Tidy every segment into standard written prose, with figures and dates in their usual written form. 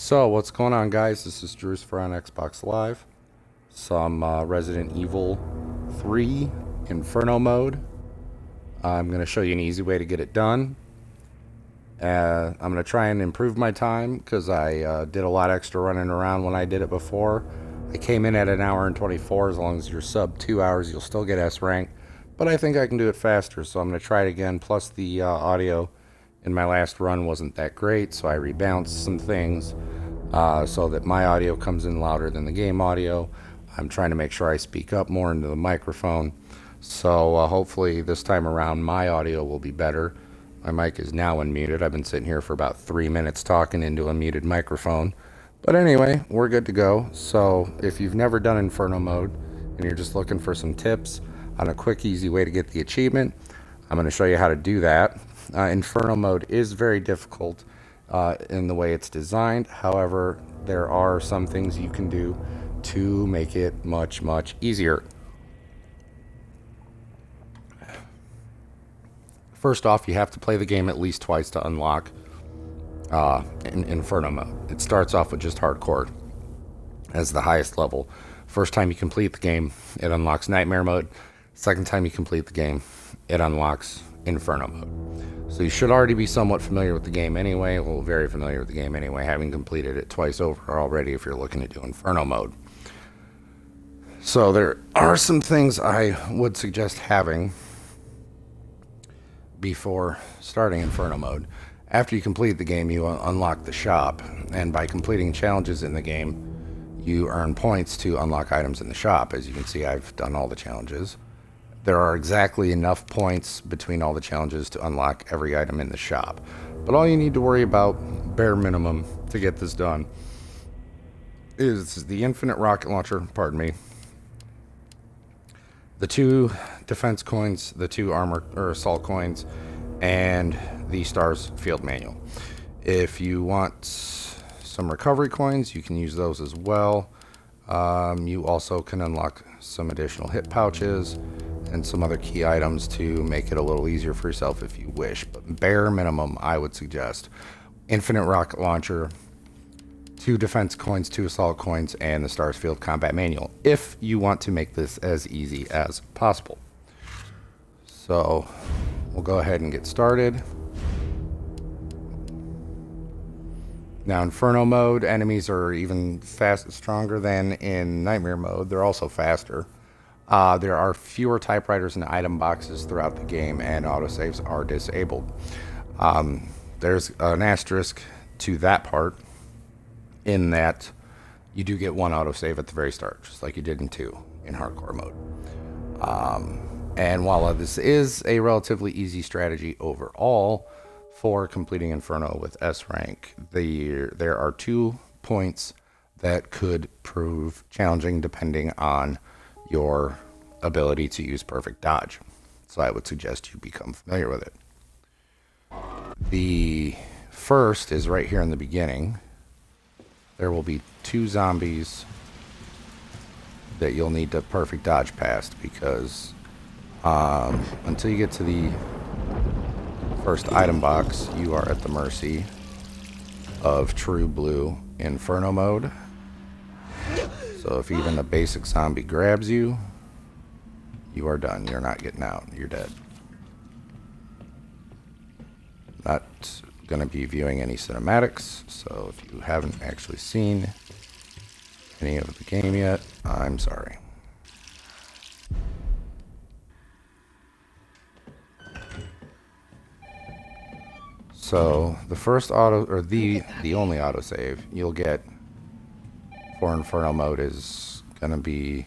So, what's going on, guys? This is Drew's for on Xbox Live. Some Resident Evil 3 Inferno mode. I'm going to show you an easy way to get it done. I'm going to try and improve my time because I did a lot extra running around when I did it before. I came in at an hour and 24. As long as you're sub 2 hours, you'll still get S rank. But I think I can do it faster, so I'm going to try it again. Plus, the audio in my last run wasn't that great, so I rebalanced some things so that my audio comes in louder than the game audio. I'm trying to make sure I speak up more into the microphone. So hopefully this time around my audio will be better. My mic is now unmuted. I've been sitting here for about 3 minutes talking into a muted microphone. But anyway, we're good to go. So if you've never done Inferno mode and you're just looking for some tips on a quick, easy way to get the achievement, I'm going to show you how to do that. Inferno mode is very difficult in the way it's designed. However, there are some things you can do to make it much, much easier. First off, you have to play the game at least twice to unlock in Inferno mode. It starts off with just hardcore as the highest level. First time you complete the game, it unlocks nightmare mode. Second time you complete the game, it unlocks Inferno mode. So you should already be somewhat familiar with the game anyway. Well, very familiar with the game anyway, having completed it twice over already if you're looking to do Inferno mode. So there are some things I would suggest having before starting Inferno mode. After you complete the game, you unlock the shop, and by completing challenges in the game, you earn points to unlock items in the shop. As you can see, I've done all the challenges. There are exactly enough points between all the challenges to unlock every item in the shop. But all you need to worry about, bare minimum, to get this done, is the infinite rocket launcher, pardon me, the 2 defense coins, the 2 armor or assault coins, and the STARS field manual. If you want some recovery coins, you can use those as well. You also can unlock some additional hit pouches and some other key items to make it a little easier for yourself if you wish. But bare minimum, I would suggest infinite rocket launcher, 2 defense coins, 2 assault coins, and the STARS field combat manual, if you want to make this as easy as possible. So we'll go ahead and get started. Now, Inferno mode, enemies are even stronger than in Nightmare mode. They're also faster. There are fewer typewriters and item boxes throughout the game, and autosaves are disabled. There's an asterisk to that part, in that you do get 1 autosave at the very start, just like you did in 2 in hardcore mode. And while this is a relatively easy strategy overall for completing Inferno with S rank, there are 2 points that could prove challenging depending on your ability to use perfect dodge. So I would suggest you become familiar with it. The first is right here in the beginning. There will be 2 zombies that you'll need to perfect dodge past, because until you get to the first item box, you are at the mercy of true blue Inferno mode. So if even a basic zombie grabs you, you are done. You're not getting out. You're dead. Not going to be viewing any cinematics, so if you haven't actually seen any of the game yet, I'm sorry. So the first auto, or the only autosave you'll get for Inferno mode is going to be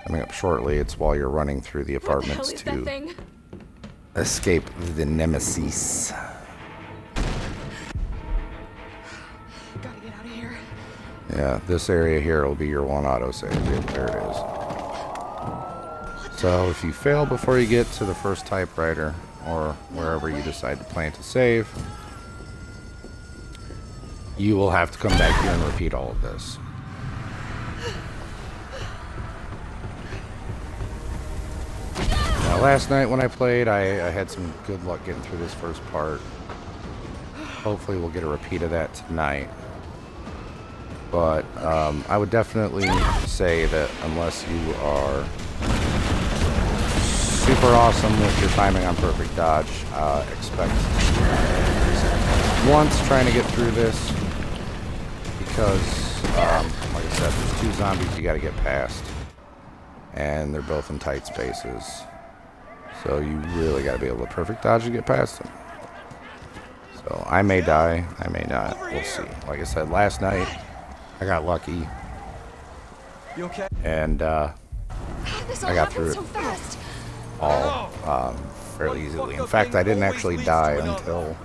coming up shortly. It's while you're running through the apartments to escape the nemesis. Gotta get out of here. Yeah, this area here will be your 1 autosave. There it is. So if you fail before you get to the first typewriter, or wherever you decide to plant a save, you will have to come back here and repeat all of this. Now, last night when I played, I had some good luck getting through this first part. Hopefully we'll get a repeat of that tonight. But I would definitely say that unless you are super awesome with your timing on perfect dodge, expect once trying to get through this, because like I said, there's 2 zombies you got to get past, and they're both in tight spaces, so you really got to be able to perfect dodge to get past them. So I may die, I may not, we'll see. Like I said, last night I got lucky, You okay? and I got through it so fast. all fairly easily. In fact, I didn't actually die until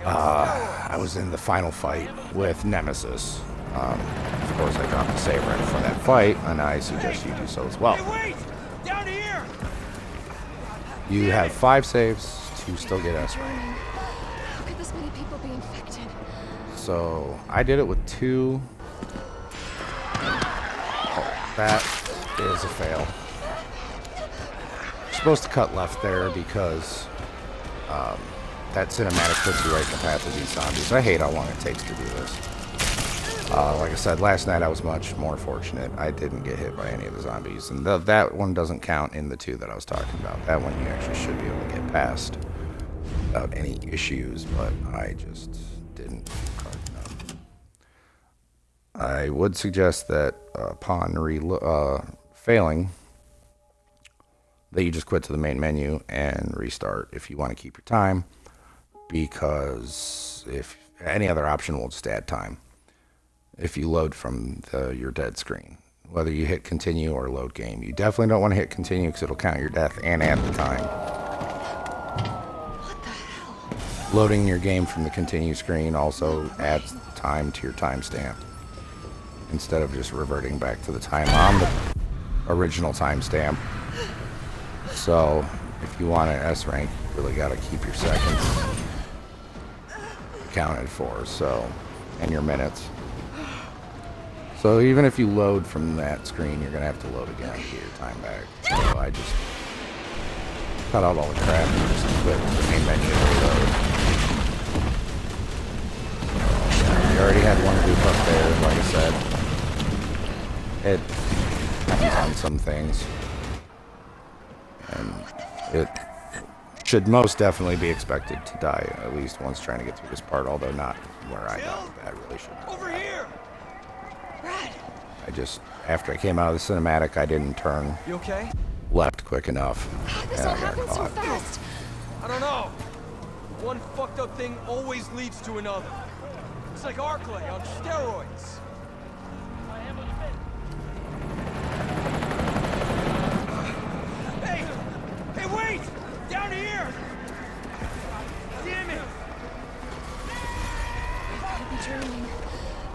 I was in the final fight with Nemesis. Of course, I dropped the save right before that fight, and I suggest you do so as well. Hey, wait! Down here! You have 5 saves to still get S rank. How could this many people be infected? So I did it with 2. Oh, that is a fail. You're supposed to cut left there because that cinematic puts you right in the path of these zombies. I hate how long it takes to do this. Like I said, last night I was much more fortunate. I didn't get hit by any of the zombies. And that one doesn't count in the 2 that I was talking about. That one you actually should be able to get past without any issues, but I just didn't. I would suggest that upon failing, that you just quit to the main menu and restart if you want to keep your time, because if any other option will just add time if you load from your dead screen. Whether you hit continue or load game, you definitely don't want to hit continue because it'll count your death and add the time. What the hell? Loading your game from the continue screen also adds time to your timestamp instead of just reverting back to the time on the original timestamp. So if you want an S rank, you really got to keep your seconds counted for, so, and your minutes. So even if you load from that screen, you're going to have to load again to get your time back. So I just cut out all the crap and just quit the main menu and reload. So, we already had one group up there, like I said. It happens on some things. And it should most definitely be expected to die at least once trying to get through this part, although not where I died. That really shouldn't. Over here! Brad. I just, after I came out of the cinematic, I didn't turn You okay? left quick enough. This And all I got happened so caught. fast. I don't know. One fucked up thing always leads to another. It's like Arclay on steroids. Hey! Hey, wait! Down here! Damn it! I've got to be dreaming.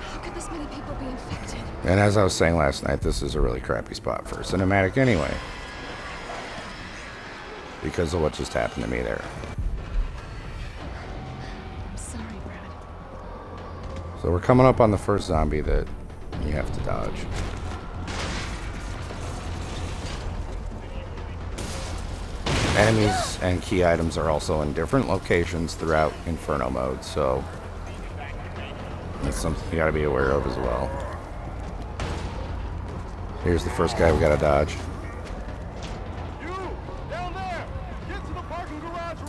How could this many people be infected? And as I was saying last night, this is a really crappy spot for a cinematic anyway, because of what just happened to me there. I'm sorry, Brad. So we're coming up on the first zombie that you have to dodge. Enemies and key items are also in different locations throughout Inferno mode, so that's something you gotta be aware of as well. Here's the first guy we gotta dodge.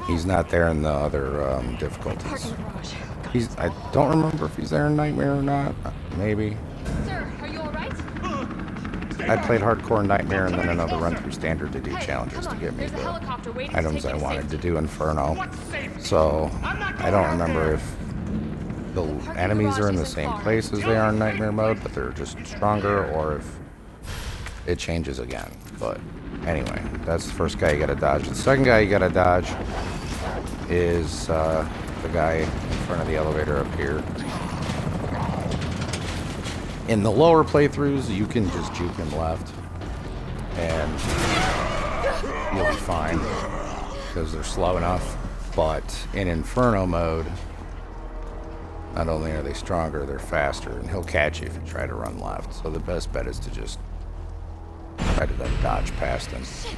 He's not there in the other difficulties. Parking garage. I don't remember if he's there in Nightmare or not. Maybe. Sir, are you all right? I played Hardcore Nightmare and then another run through Standard to do challenges to get me the items I wanted to do Inferno. So I don't remember if the enemies are in the same place as they are in Nightmare mode, but they're just stronger, or if it changes again. But anyway, that's the first guy you gotta dodge. The second guy you gotta dodge is the guy in front of the elevator up here. In the lower playthroughs, you can just juke him left, and you'll be fine, because they're slow enough. But in Inferno mode, not only are they stronger, they're faster, and he'll catch you if you try to run left. So the best bet is to just try to dodge past him. Shit.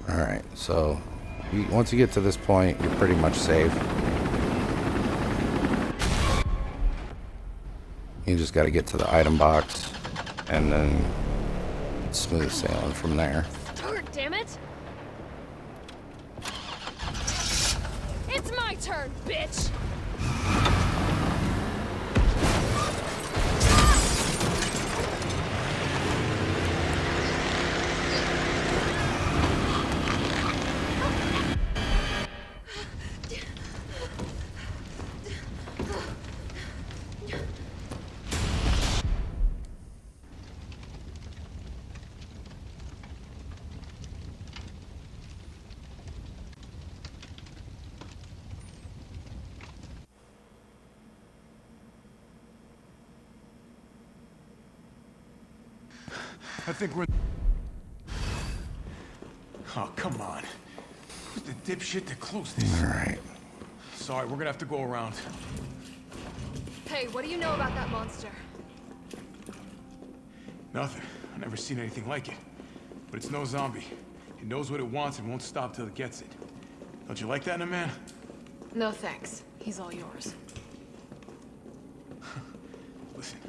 Alright, so once you get to this point, you're pretty much safe. You just got to get to the item box, and then smooth sailing from there. Start, damn it! It's my turn, bitch! I think we're... Oh, come on. Who's the dipshit that closed this? Alright. Sorry, we're gonna have to go around. Hey, what do you know about that monster? Nothing. I've never seen anything like it. But it's no zombie. It knows what it wants and won't stop till it gets it. Don't you like that in a man? No thanks. He's all yours. Listen,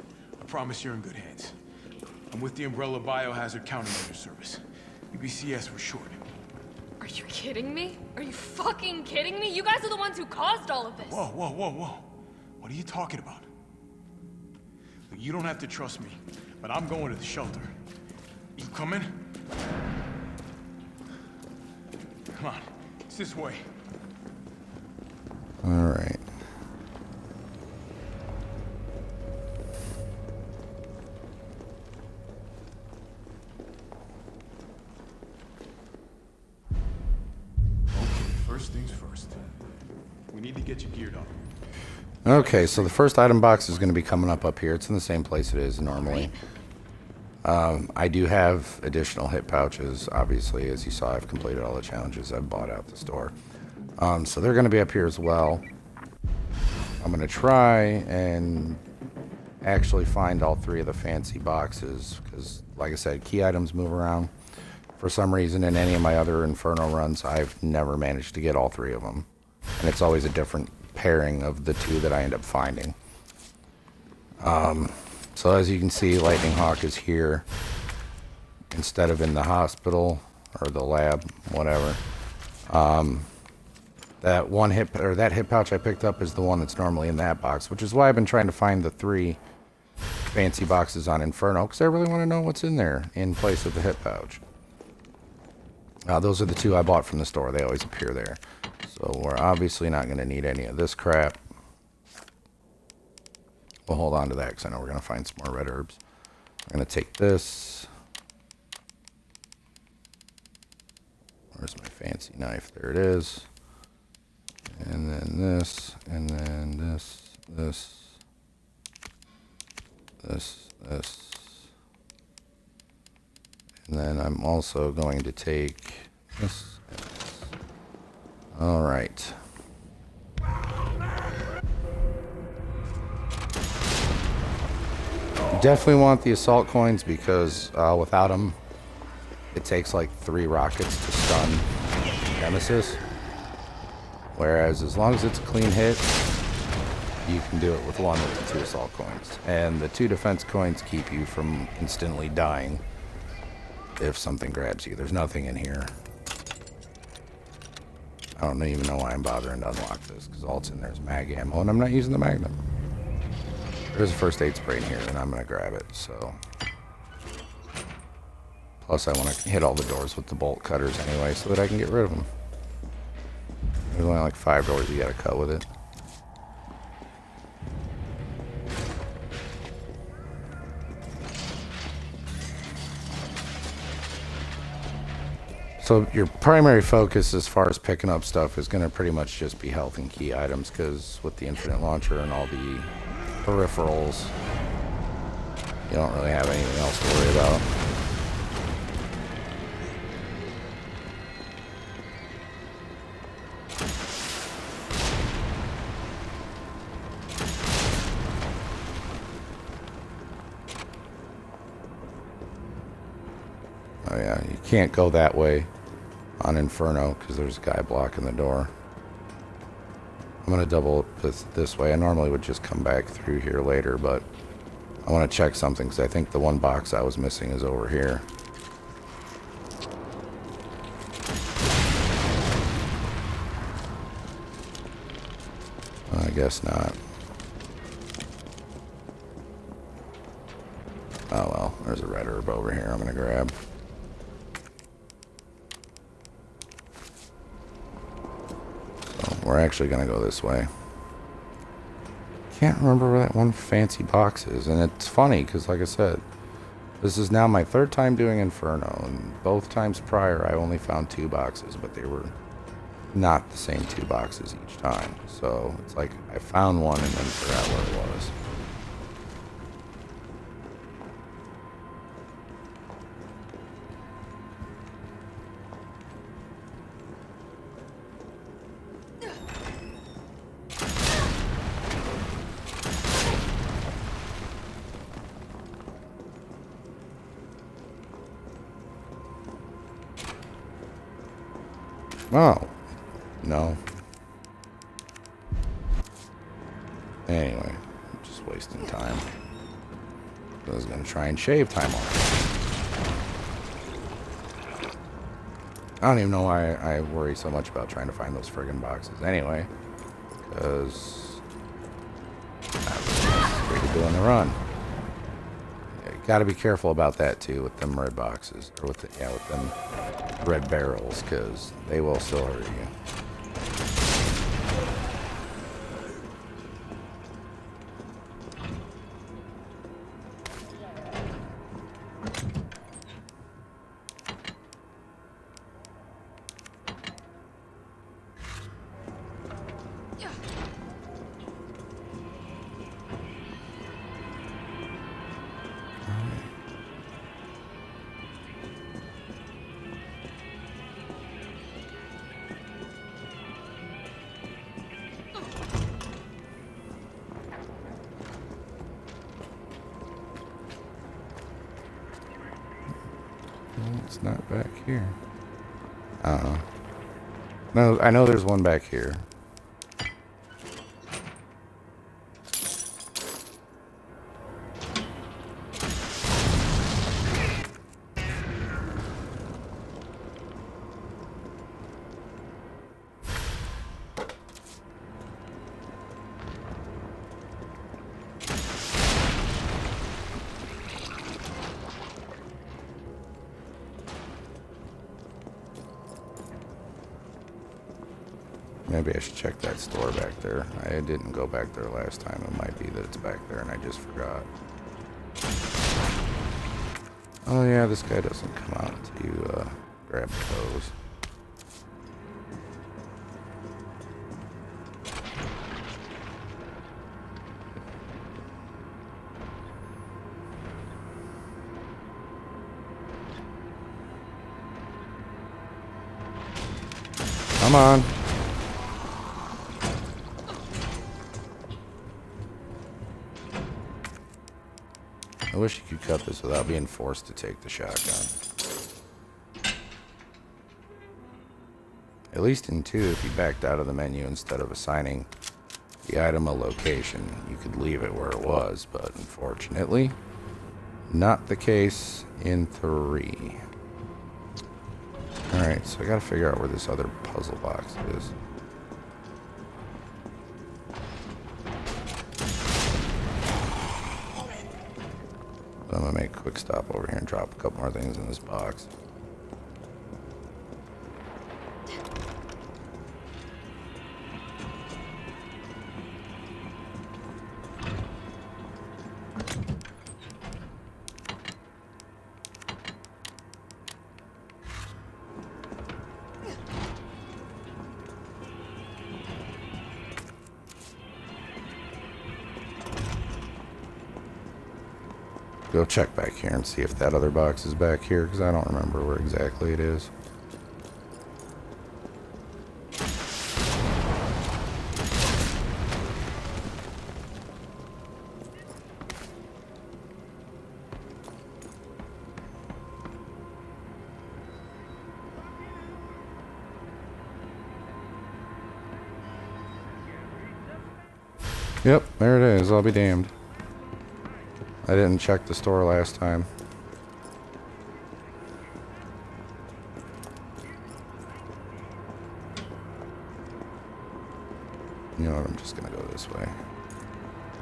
I promise you're in good hands. I'm with the Umbrella Biohazard Countermeasure Service. UBCS for short. Are you kidding me? Are you fucking kidding me? You guys are the ones who caused all of this. Whoa, whoa, whoa, whoa. What are you talking about? Look, you don't have to trust me, but I'm going to the shelter. You coming? Come on, it's this way. Alright. First things first. We need to get you geared up. Okay, so the first item box is going to be coming up here. It's in the same place it is normally. I do have additional hit pouches. Obviously, as you saw, I've completed all the challenges I've bought out the store. So they're going to be up here as well. I'm going to try and actually find all three of the fancy boxes because, like I said, key items move around. For some reason, in any of my other Inferno runs, I've never managed to get all three of them. And it's always a different pairing of the two that I end up finding. So as you can see, Lightning Hawk is here instead of in the hospital or the lab, whatever. That hip pouch I picked up is the one that's normally in that box, which is why I've been trying to find the three fancy boxes on Inferno, because I really want to know what's in there in place of the hip pouch. Those are the two I bought from the store. They always appear there. So we're obviously not going to need any of this crap. We'll hold on to that because I know we're going to find some more red herbs. I'm going to take this. Where's my fancy knife? There it is. And then this, and then this. And then I'm also going to take this. All right. Definitely want the assault coins because without them, it takes like 3 rockets to stun Nemesis. Whereas as long as it's a clean hit, you can do it with one with the 2 assault coins. And the 2 defense coins keep you from instantly dying if something grabs you. There's nothing in here. I don't even know why I'm bothering to unlock this, because all it's in there is mag ammo, and I'm not using the Magnum. There's a first aid spray in here, and I'm going to grab it, so. Plus, I want to hit all the doors with the bolt cutters anyway, so that I can get rid of them. There's only like 5 doors you got to cut with it. So your primary focus as far as picking up stuff is going to pretty much just be health and key items, because with the infinite launcher and all the peripherals, you don't really have anything else to worry about. Oh yeah, you can't go that way. on Inferno because there's a guy blocking the door. I'm going to double this way. I normally would just come back through here later, but I want to check something because I think the one box I was missing is over here. I guess not. Oh well, there's a red herb over here I'm going to grab. So we're actually going to go this way. Can't remember where that one fancy box is, and it's funny because, like I said, this is now my third time doing Inferno, and both times prior I only found 2 boxes, but they were not the same 2 boxes each time. So it's like I found one and then forgot where it was. Oh, no. Anyway, I'm just wasting time. I was going to try and shave time off. I don't even know why I worry so much about trying to find those friggin' boxes anyway. Because that was necessary to do on the run. You gotta be careful about that too with them red boxes. Or with them red barrels, because they will still hurt you. It's not back here. I don't know. No, I know there's one back here. Maybe I should check that store back there. I didn't go back there last time. It might be that it's back there and I just forgot. Oh yeah, this guy doesn't come out until you grab the hose. Come on. I wish you could cut this without being forced to take the shotgun. At least in 2, if you backed out of the menu instead of assigning the item a location, you could leave it where it was, but unfortunately, not the case in 3. Alright, so I gotta figure out where this other puzzle box is. I'm gonna make a quick stop over here and drop a couple more things in this box. Go check back here and see if that other box is back here, because I don't remember where exactly it is. Yep, there it is. I'll be damned. I didn't check the store last time. You know what? I'm just gonna go this way.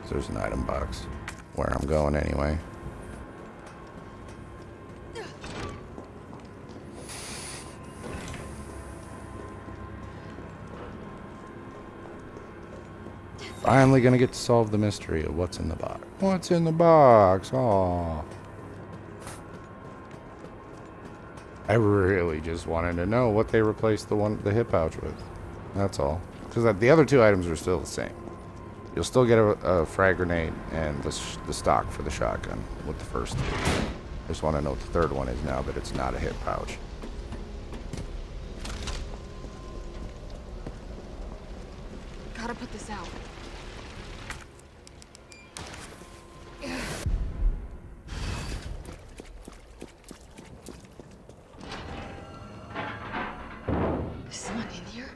There's an item box where I'm going anyway. Finally gonna get to solve the mystery of what's in the box. What's in the box? Aww. I really just wanted to know what they replaced the hip pouch with. That's all. Because the other two items are still the same. You'll still get a frag grenade and the stock for the shotgun with the first two. I just want to know what the third one is now that it's not a hip pouch. Gotta put this out. Is someone in here?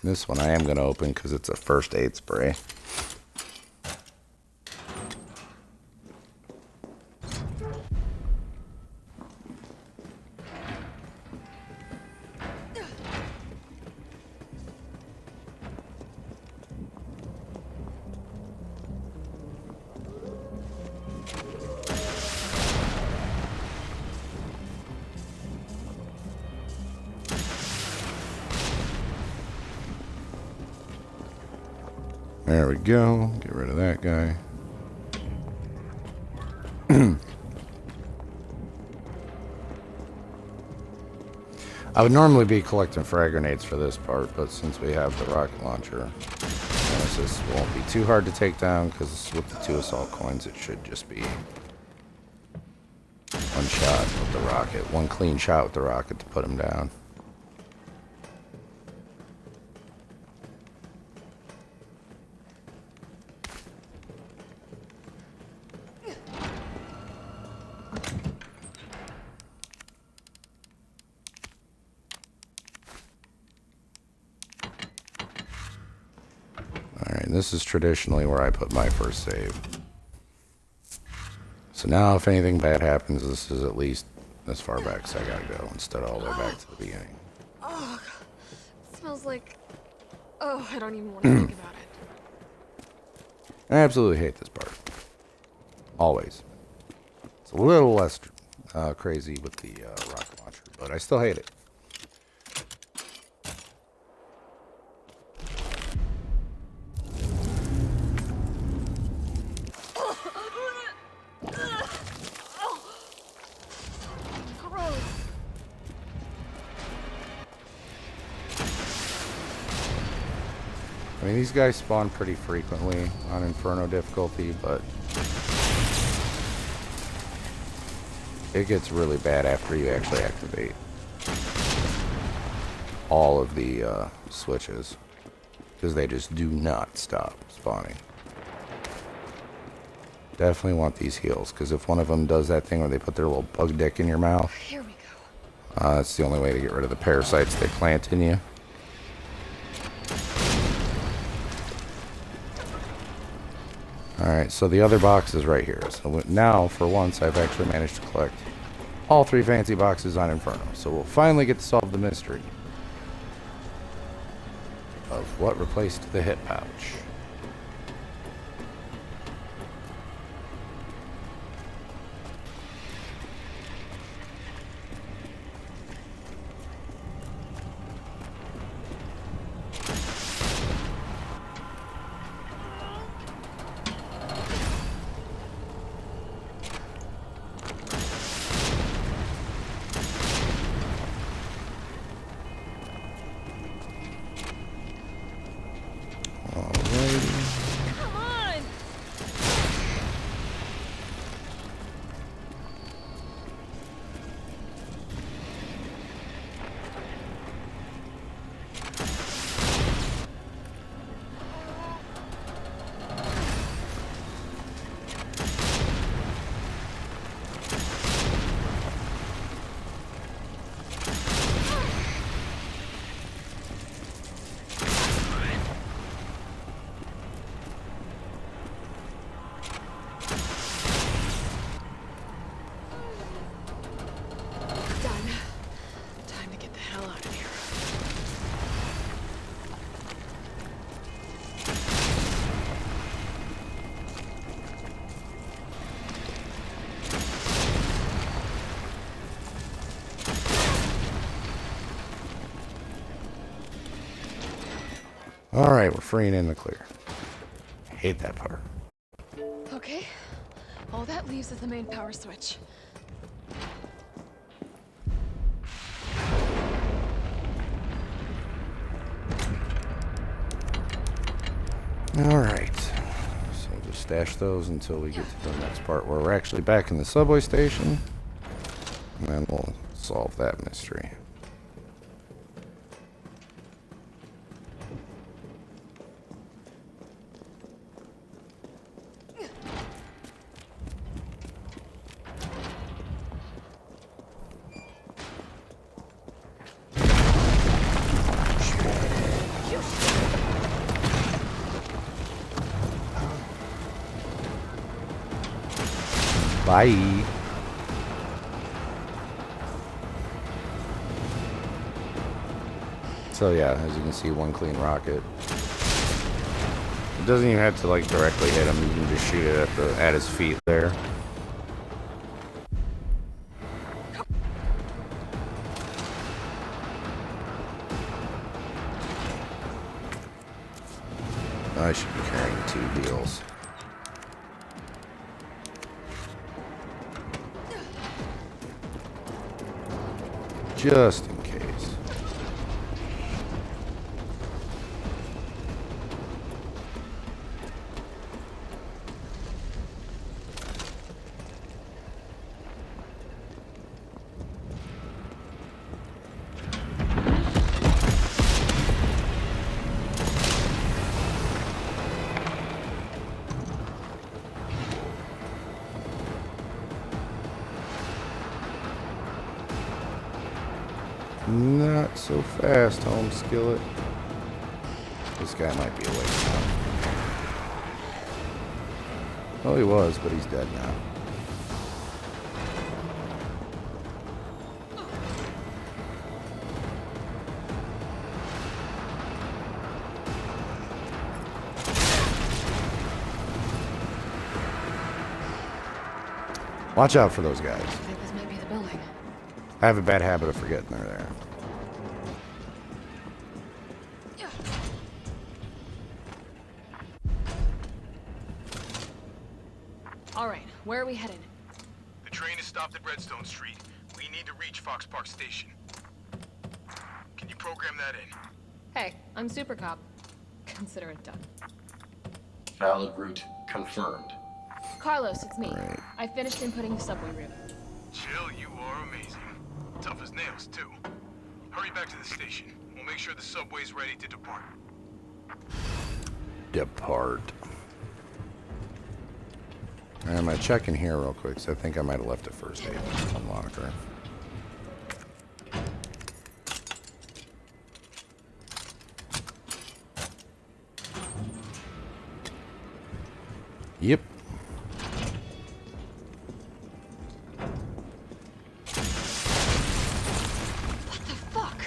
This one I am going to open because it's a first aid spray. There we go. Get rid of that guy. I would normally be collecting frag grenades for this part, but since we have the rocket launcher, this won't be too hard to take down because with the 2 assault coins, it should just be one shot with the rocket, one clean shot with the rocket to put him down. This is traditionally where I put my first save. So now if anything bad happens, this is at least as far back as I gotta go instead of all the way back to the beginning. Oh, it smells like... Oh, I don't even want to think about it. I absolutely hate this part. Always. It's a little less crazy with the rocket launcher, but I still hate it. I mean, these guys spawn pretty frequently on Inferno difficulty, but it gets really bad after you actually activate all of the switches, because they just do not stop spawning. Definitely want these heals, because if one of them does that thing where they put their little bug dick in your mouth, Here we go. that's the only way to get rid of the parasites they plant in you. Alright, so the other box is right here. So now, for once, I've actually managed to collect all 3 fancy boxes on Inferno. So we'll finally get to solve the mystery of what replaced the hip pouch. Alright, we're free and in the clear. Hate that part. Okay. All that leaves is the main power switch. Alright. So just stash those until we get to the next part where we're actually back in the subway station. And then we'll solve that mystery. Bye. So yeah, as you can see, one clean rocket. It doesn't even have to like directly hit him. You can just shoot it at his feet there. I should be carrying 2 heals. Just in case. Not so fast, home skillet. This guy might be awake now. Oh, he was, but he's dead now. Watch out for those guys. I think this might be the building. I have a bad habit of forgetting they're there. Alright, where are we headed? The train is stopped at Redstone Street. We need to reach Fox Park Station. Can you program that in? Hey, I'm Super Cop. Consider it done. Valid route confirmed. Carlos, it's me. Right. I finished inputting the subway route. Jill, you are amazing. Tough as nails, too. Hurry back to the station. We'll make sure the subway's ready to depart. Depart. I'm gonna check in here real quick, because I think I might have left a first aid unlocker. Yep. What the fuck?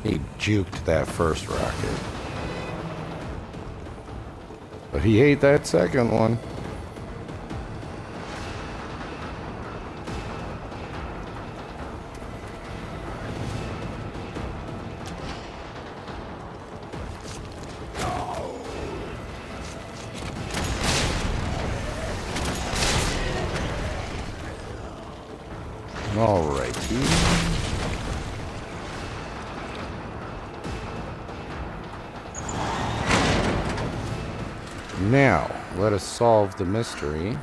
He juked that first rocket. But he ate that second one. All righty. Now, let us solve the mystery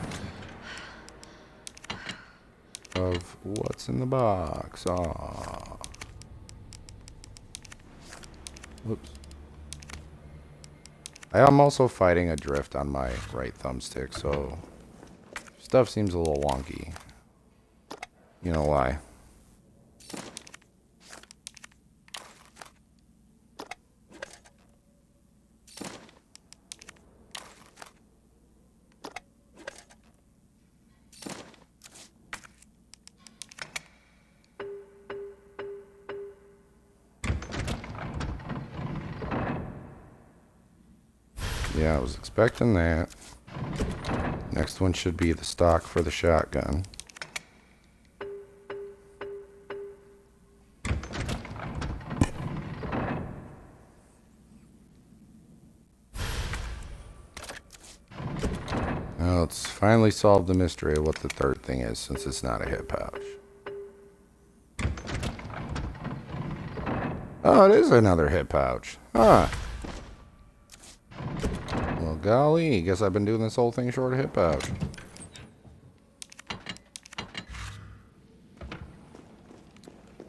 of what's in the box. Ah. Whoops. I am also fighting a drift on my right thumbstick, so stuff seems a little wonky. You know why? Yeah, I was expecting that. Next one should be the stock for the shotgun. Now let's finally solve the mystery of what the third thing is, since it's not a hip pouch. Oh, it is another hip pouch. Huh. Well, golly, guess I've been doing this whole thing short of hip pouch.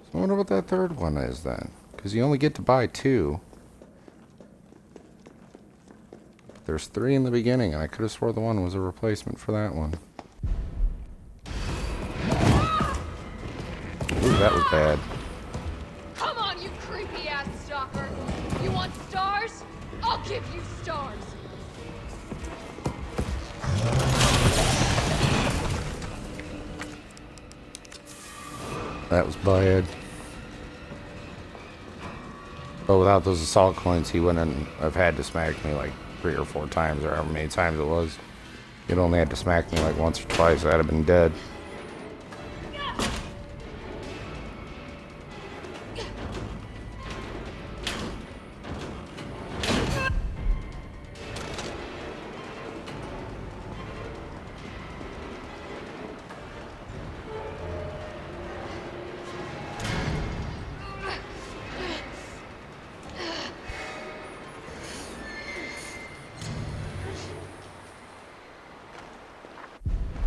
So I wonder what that third one is then. Because you only get to buy 2. There's 3 in the beginning, and I could have swore the one was a replacement for that one. Ooh, that was bad. Come on, you creepy ass stalker. You want stars? I'll give you stars. That was bad. But without those assault coins, he wouldn't have had to smack me like 3 or 4 times, or however many times it was. He'd only had to smack me like once or twice. I'd have been dead.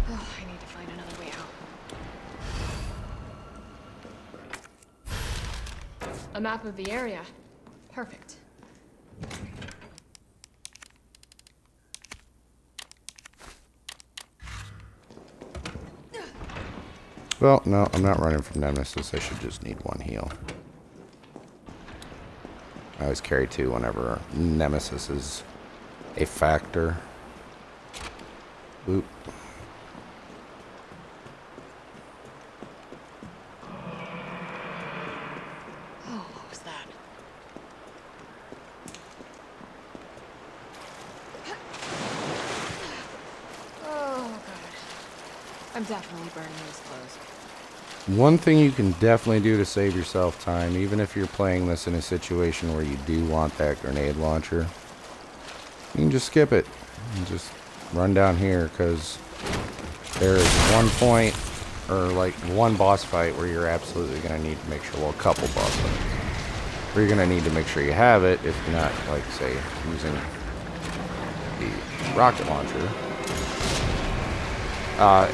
I need to find another way out. A map of the area. Perfect. Well, no, I'm not running from Nemesis. I should just need 1 heal. I always carry 2 whenever Nemesis is a factor. Oop. Oh, what was that? Oh, God. I'm definitely burning those clothes. One thing you can definitely do to save yourself time, even if you're playing this in a situation where you do want that grenade launcher, you can just skip it and just run down here, because there is one point, or like one boss fight, where you're absolutely going to need to make sure, well, a couple boss fights, where you're going to need to make sure you have it, if you're not, like, say, using the rocket launcher.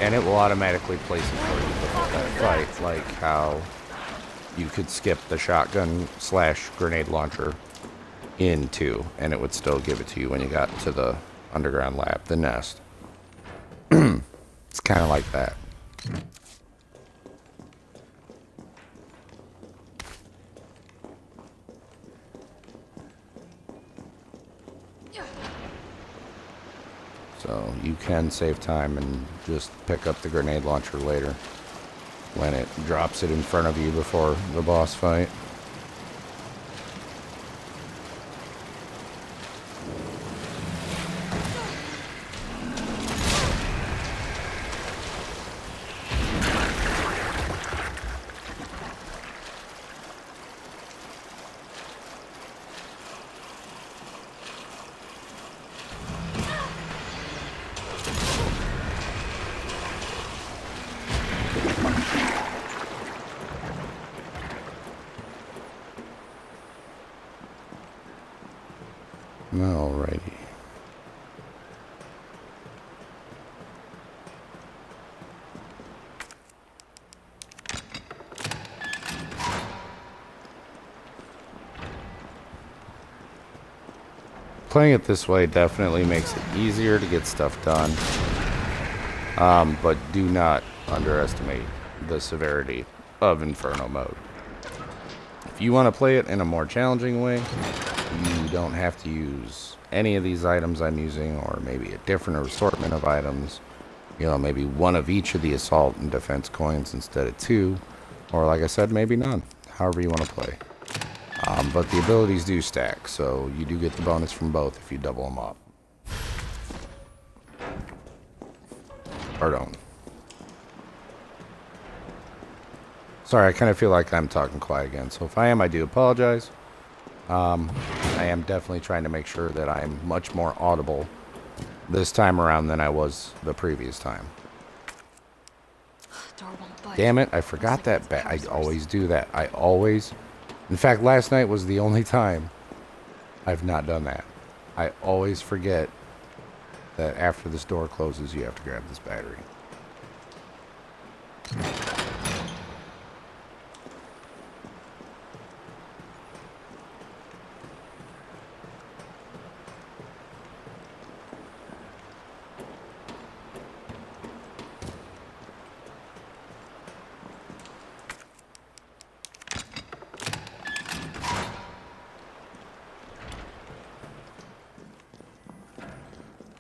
And it will automatically place it for you before that fight, like how you could skip the shotgun / grenade launcher into, and it would still give it to you when you got to the underground lab, the nest. It's kind of like that. So you can save time and just pick up the grenade launcher later when it drops it in front of you before the boss fight. Alrighty. Playing it this way definitely makes it easier to get stuff done, but do not underestimate the severity of Inferno mode. If you want to play it in a more challenging way, you don't have to use any of these items I'm using, or maybe a different assortment of items. You know, maybe one of each of the assault and defense coins instead of 2, or like I said, maybe none. However you want to play. But the abilities do stack, so you do get the bonus from both if you double them up. Pardon. Sorry, I kind of feel like I'm talking quiet again. So if I am, I do apologize. I am definitely trying to make sure that I'm much more audible this time around than I was the previous time. Door won't budge. Damn it, I forgot that. I always do that. I always... In fact, last night was the only time I've not done that. I always forget that after this door closes, you have to grab this battery.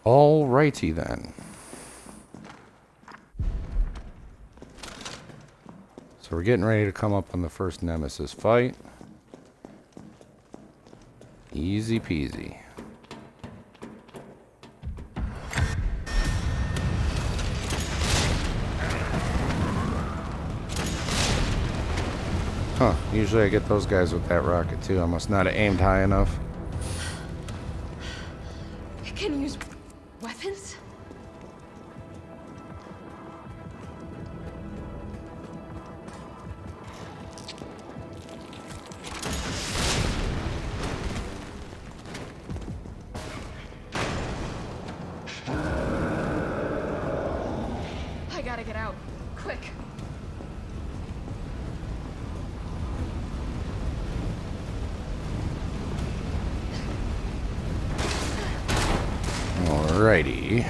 Alrighty then. So we're getting ready to come up on the first Nemesis fight. Easy peasy. Huh, usually I get those guys with that rocket too. I must not have aimed high enough. You can use weapons? I gotta get out. Quick. Alrighty.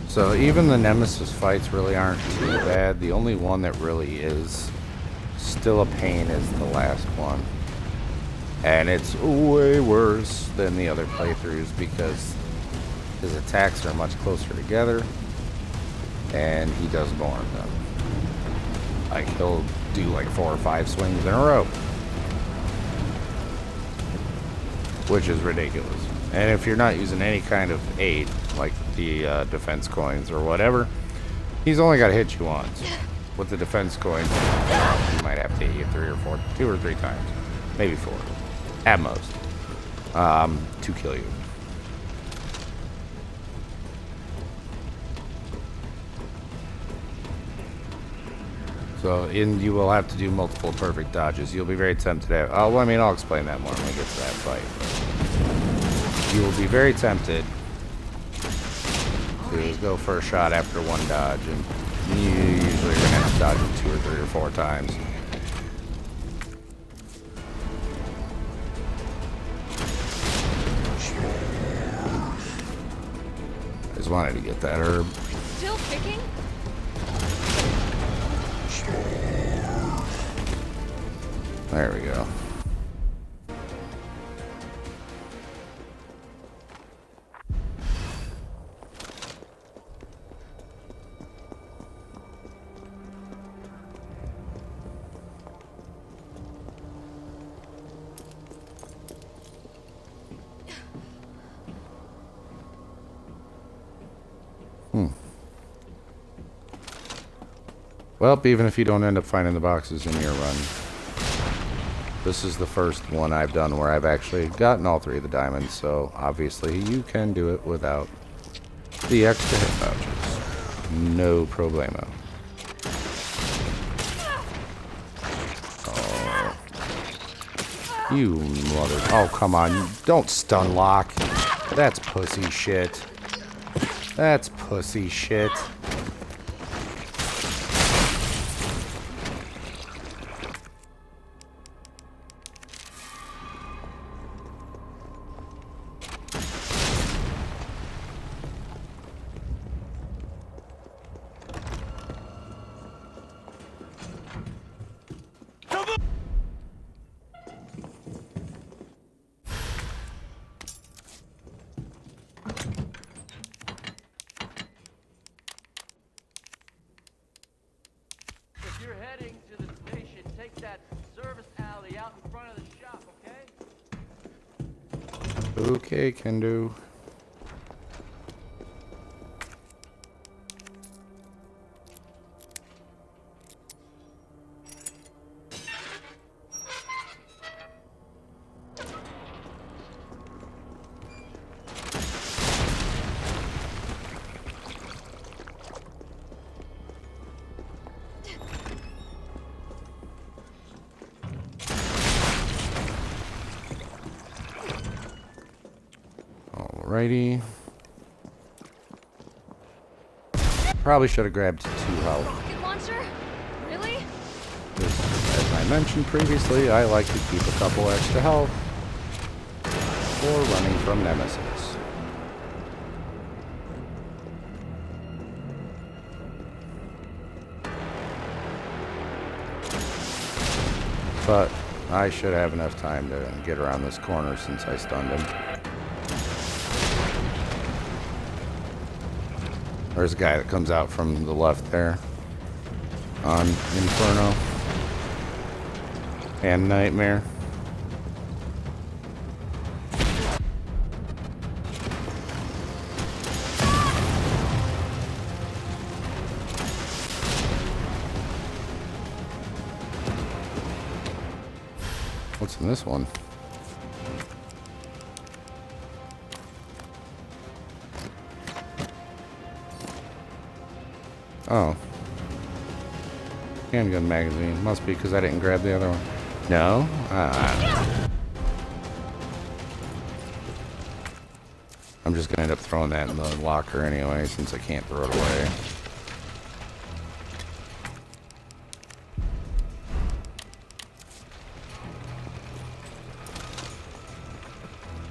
So even the Nemesis fights really aren't too bad. The only one that really is still a pain is the last one. And it's way worse than the other playthroughs because his attacks are much closer together and he does more of them. Like he'll do like 4 or 5 swings in a row, which is ridiculous. And if you're not using any kind of aid, like the defense coins or whatever, he's only got to hit you once. With the defense coins, you might have to hit you 2 or 3 times, maybe 4, at most, to kill you. So, you will have to do multiple perfect dodges. You'll be very tempted to... well, I mean, I'll explain that more when we get to that fight. You will be very tempted to go for a shot after 1 dodge, and you usually are going to have to dodge it 2 or 3 or 4 times. I just wanted to get that herb. Still kicking? There we go. Well, even if you don't end up finding the boxes in your run, this is the first one I've done where I've actually gotten all 3 of the diamonds, so obviously you can do it without the extra hit vouchers. No problemo. Oh. You mother... Oh, come on. Don't stun lock. That's pussy shit. That's pussy shit. take that service alley out in front of the shop, okay? Okay, can do. Alrighty. Probably should have grabbed 2 health. Rocket launcher? Really? As I mentioned previously, I like to keep a couple extra health for running from Nemesis. But I should have enough time to get around this corner since I stunned him. There's a guy that comes out from the left there on Inferno and Nightmare. What's in this one? Oh. Handgun magazine. Must be because I didn't grab the other one. No? I'm just going to end up throwing that in the locker anyway, since I can't throw it away.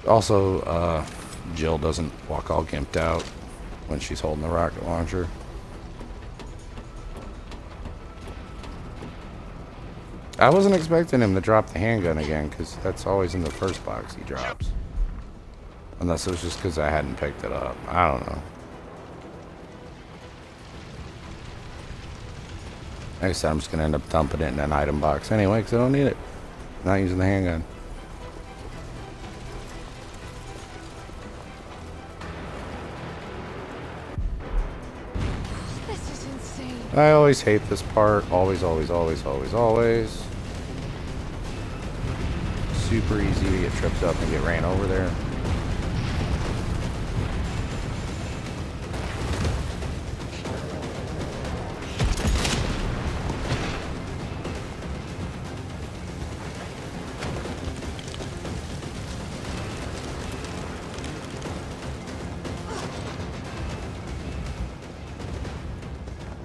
Also, Jill doesn't walk all gimped out when she's holding the rocket launcher. I wasn't expecting him to drop the handgun again, because that's always in the first box he drops. Unless it was just because I hadn't picked it up. I don't know. Like I said, I'm just going to end up dumping it in an item box anyway, because I don't need it. I'm not using the handgun. This is insane. I always hate this part. Always, always, always, always, always. Super easy to get tripped up and get ran over there.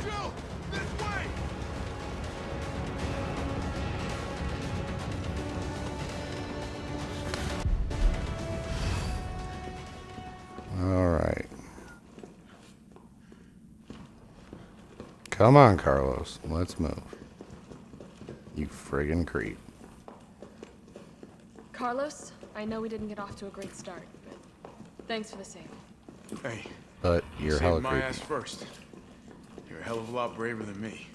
Jill, this way! Alright. Come on, Carlos. Let's move. You friggin' creep. Carlos, I know we didn't get off to a great start, but thanks for the save. Hey, But you you're saved hella my creepy. ass first. You're a hell of a lot braver than me.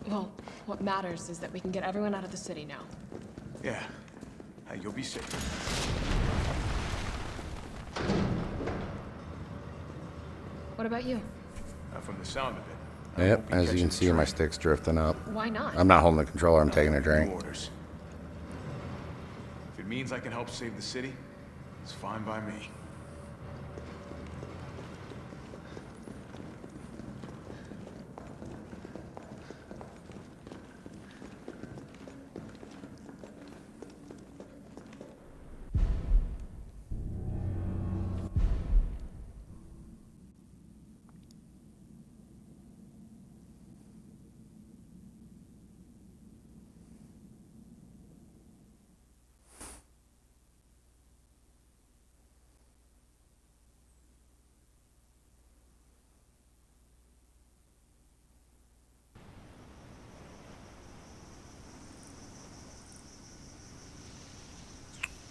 Well, what matters is that we can get everyone out of the city now. Yeah. Hey, you'll be safe. What about you? From the sound of it. I Yep, won't be as you catching can the see, my train. stick's drifting up. Why not? I'm not holding the controller, I'm taking a New drink. orders. If it means I can help save the city, it's fine by me.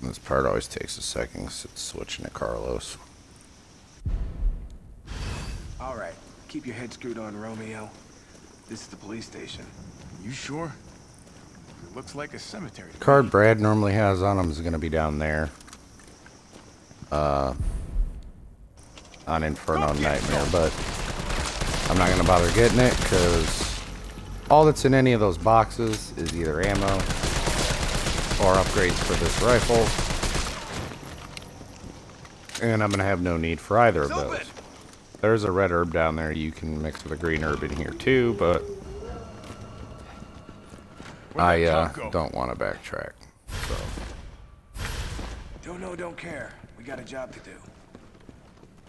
This part always takes a second 'cause it's switching to Carlos. All right, keep your head screwed on, Romeo. This is the police station. You sure? It looks like a cemetery. The card Brad normally has on him is going to be down there. On Inferno Nightmare, but I'm not going to bother getting it because all that's in any of those boxes is either ammo or upgrades for this rifle. And I'm going to have no need for either of those. There's a red herb down there you can mix with a green herb in here too, but I don't want to backtrack. So. Don't know, don't care. We got a job to do.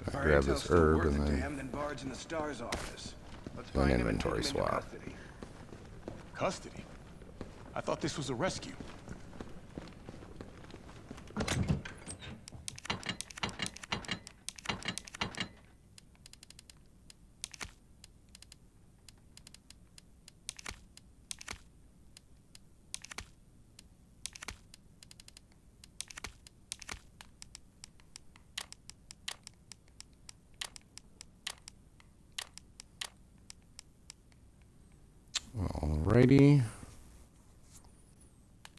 I grab this herb and then Bard's in the STARS office. Let's do an find him and inventory take him into swap. custody. Custody? I thought this was a rescue. Alrighty.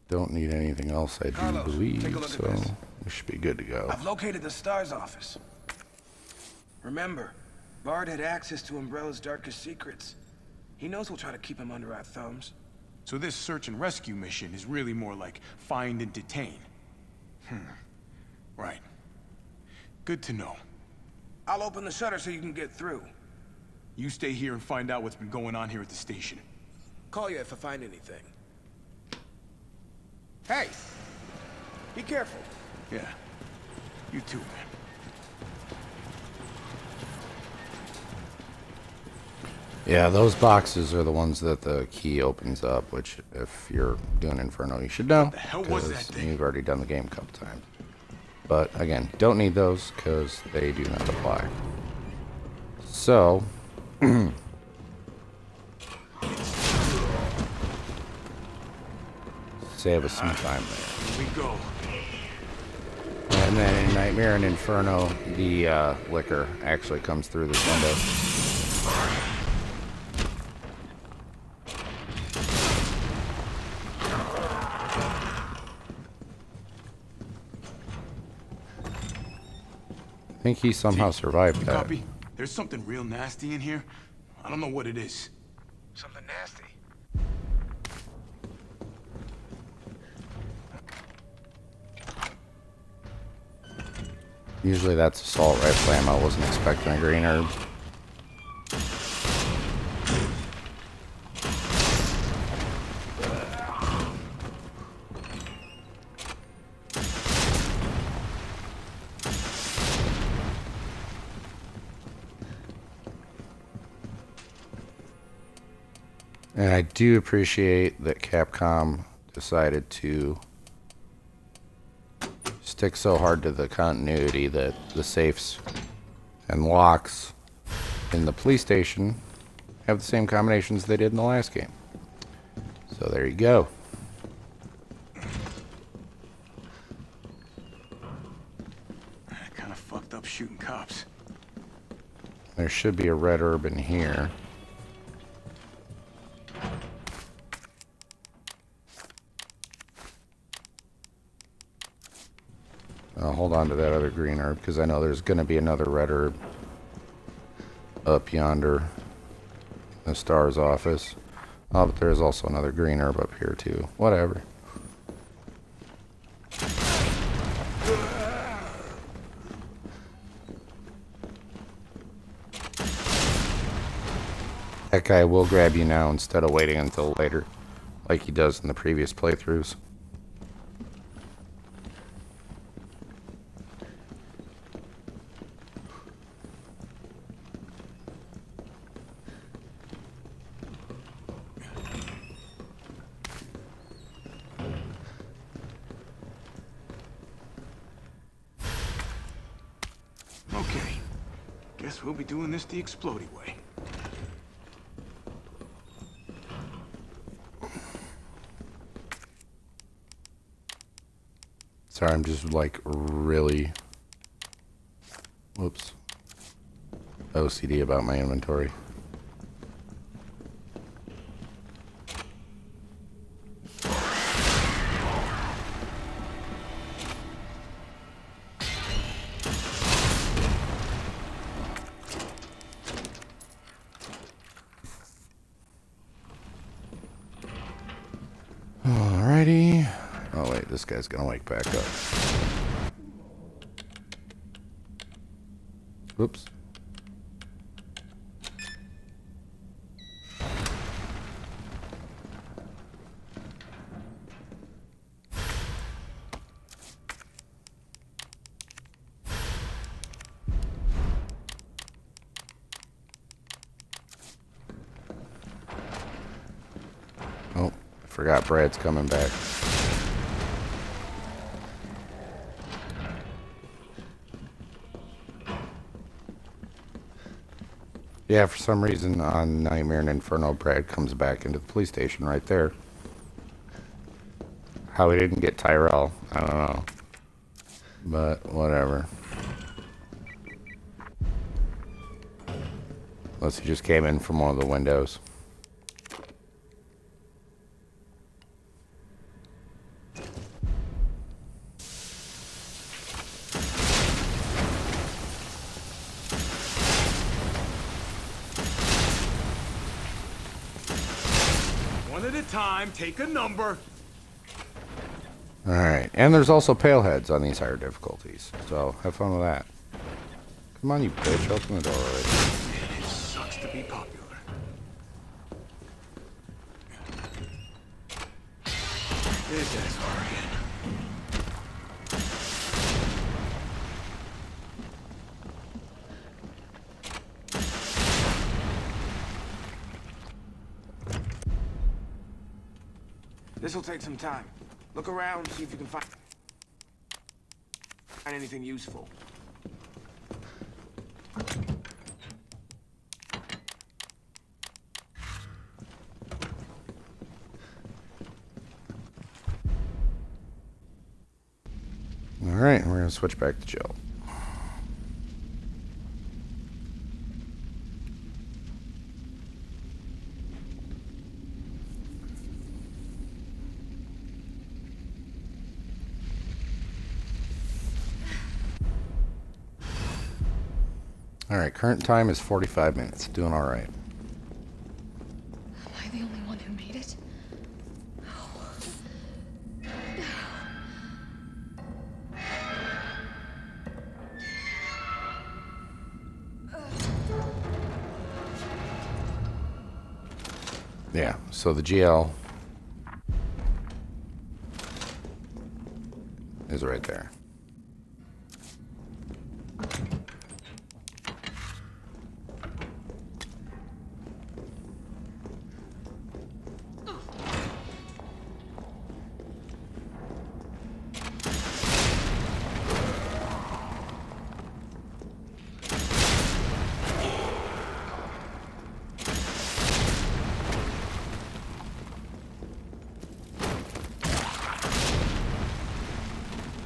Don't need anything else, I do Carlos, take a believe, look at so this. we should be good to go. I've located the STARS office. Remember, Bard had access to Umbrella's darkest secrets. He knows we'll try to keep him under our thumbs. So this search and rescue mission is really more like find and detain. Right. Good to know. I'll open the shutter so you can get through. You stay here and find out what's been going on here at the station. Call you if I find anything. Hey! Be careful. Yeah. You too, man. Yeah, those boxes are the ones that the key opens up, which if you're doing Inferno, you should know. What the hell was that because thing? you've already done the game a couple times. But again, don't need those because they do not apply. So, save us some time there. Here we go. And then in Nightmare and Inferno, the liquor actually comes through this window. I think he somehow survived that. Copy. There's something real nasty in here. I don't know what it is. Something nasty. Usually that's assault rifle ammo. I wasn't expecting a green herb. And I do appreciate that Capcom decided to stick so hard to the continuity that the safes and locks in the police station have the same combinations they did in the last game. So there you go. Kind of fucked up shooting cops. There should be a red herb in here. I'll hold on to that other green herb because I know there's going to be another red herb up yonder in the STARS office. Oh, but there's also another green herb up here too. Whatever. That guy will grab you now instead of waiting until later, like he does in the previous playthroughs. Okay. Guess we'll be doing this the explodey way. Sorry, I'm just like really, whoops, OCD about my inventory. Alrighty. Oh wait, this guy's gonna wake back up. Oops. Oh, I forgot Brad's coming back. Yeah, for some reason on Nightmare and Inferno, Brad comes back into the police station right there. How he didn't get Tyrell, I don't know. But whatever. Unless he just came in from one of the windows. One at a time, take a number. Alright, and there's also pale heads on these higher difficulties, so have fun with that. Come on, you bitch, open the door already. It sucks to be popular. This guy's worrying. This'll take some time. Look around, see if you can find anything useful. Alright, we're gonna switch back to Jill. Alright, current time is 45 minutes. Doing alright. Am I the only one who made it? Yeah, so the GL is right there.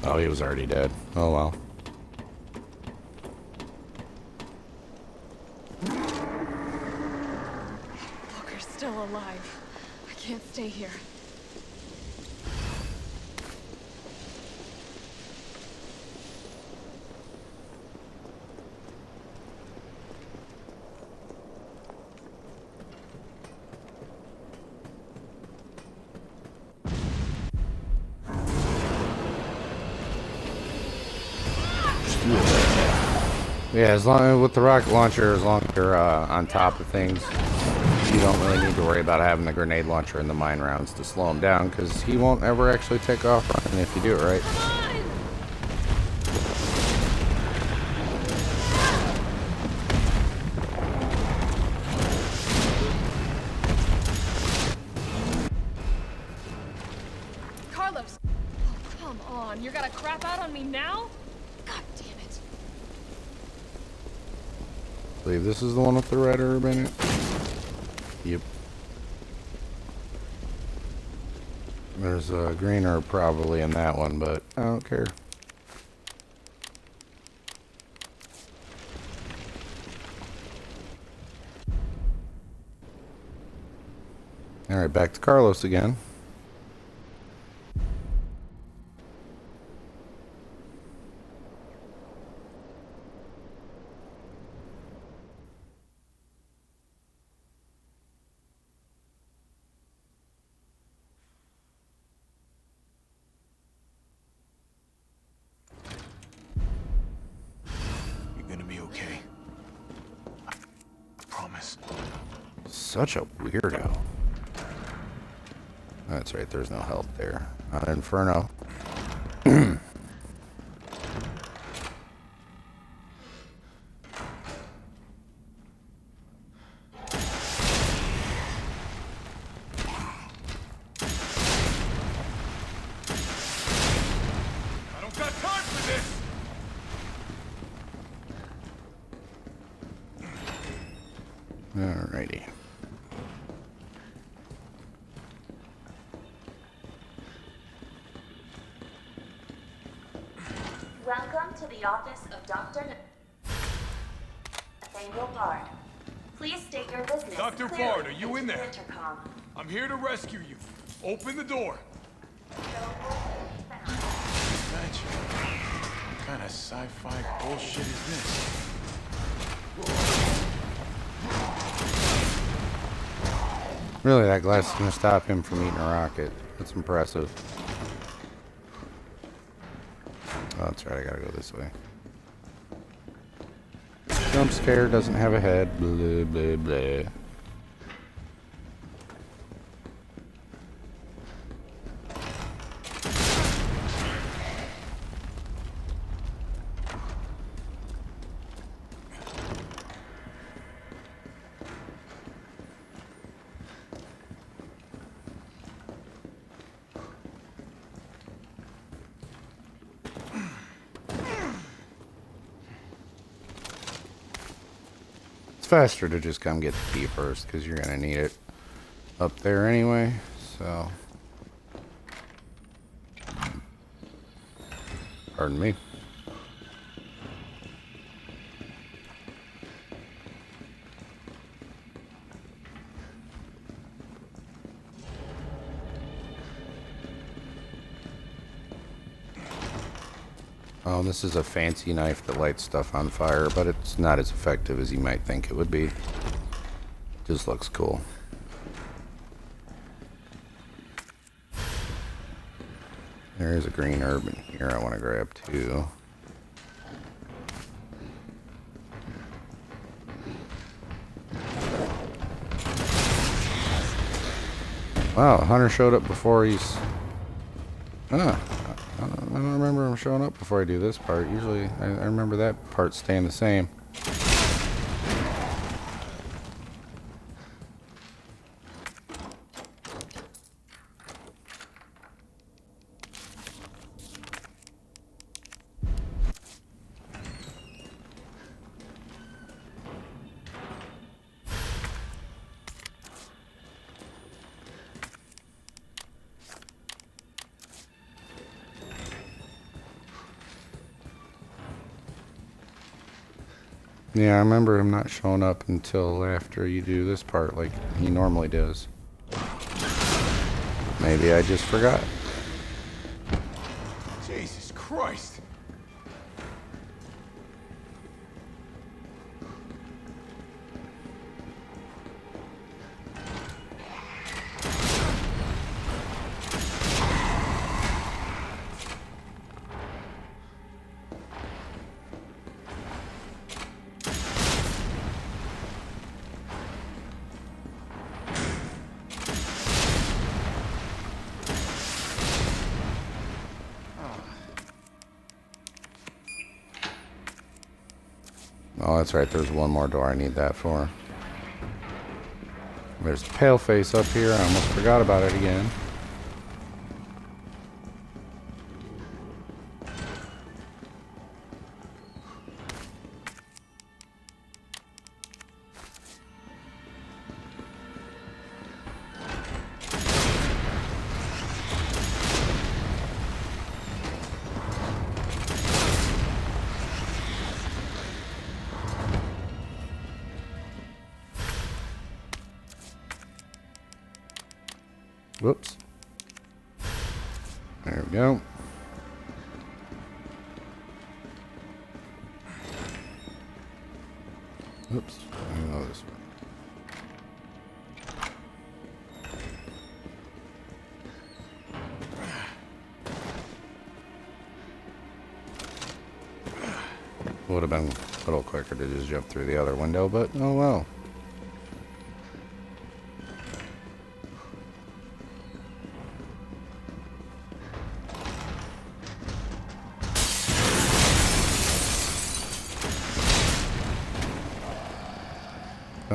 Oh, he was already dead. Oh well. Booker's still alive. I can't stay here. Yeah, as long with the rocket launcher, as long as you're on top of things, you don't really need to worry about having the grenade launcher and the mine rounds to slow him down, because he won't ever actually take off running if you do it right. Carlos! Oh, come on. You're gonna crap out on me now? God damn it. I believe this is the one with the red herb in it. Yep. There's a green herb probably in that one, but I don't care. Alright, back to Carlos again. such a weirdo. That's right, there's no health there. Inferno. I don't got time for this! Alrighty. Welcome to the office of Dr. Nathaniel Bard. Please state your business. Dr. clearly Bard, are you in into there? the intercom. I'm here to rescue you. Open the door. Imagine. What kind of sci-fi bullshit is this? Really, that glass is gonna stop him from eating a rocket. That's impressive. Oh, that's right, I gotta go this way. Jump scare, doesn't have a head. Blah, blah, blah. It's faster to just come get the key first, because you're gonna need it up there anyway, so. Pardon me. Oh, this is a fancy knife that lights stuff on fire, but it's not as effective as you might think it would be. Just looks cool. There is a green herb in here I want to grab too. Wow, Hunter showed up before he's... Ah, I don't remember him showing up before I do this part. Usually, I remember that part staying the same. Yeah, I remember him not showing up until after you do this part like he normally does. Maybe I just forgot. Jesus Christ! Oh, that's right. There's one more door I need that for. There's a pale face up here. I almost forgot about it again. Whoops. There we go. Oops. I know this one. Would have been a little quicker to just jump through the other window, but oh well.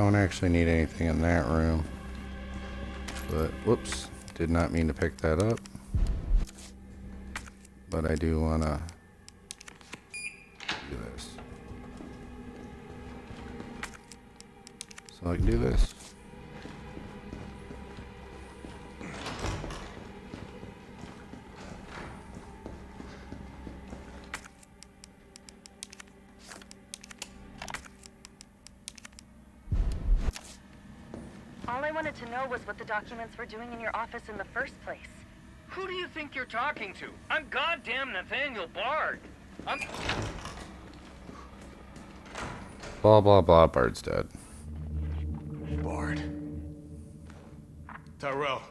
Don't actually need anything in that room. But, whoops, did not mean to pick that up. But I do want to do this. So I can do this. All I wanted to know was what the documents were doing in your office in the first place. Who do you think you're talking to? I'm goddamn Nathaniel Bard. I'm... Blah, blah, blah, Bard's dead. Bard. Tyrell.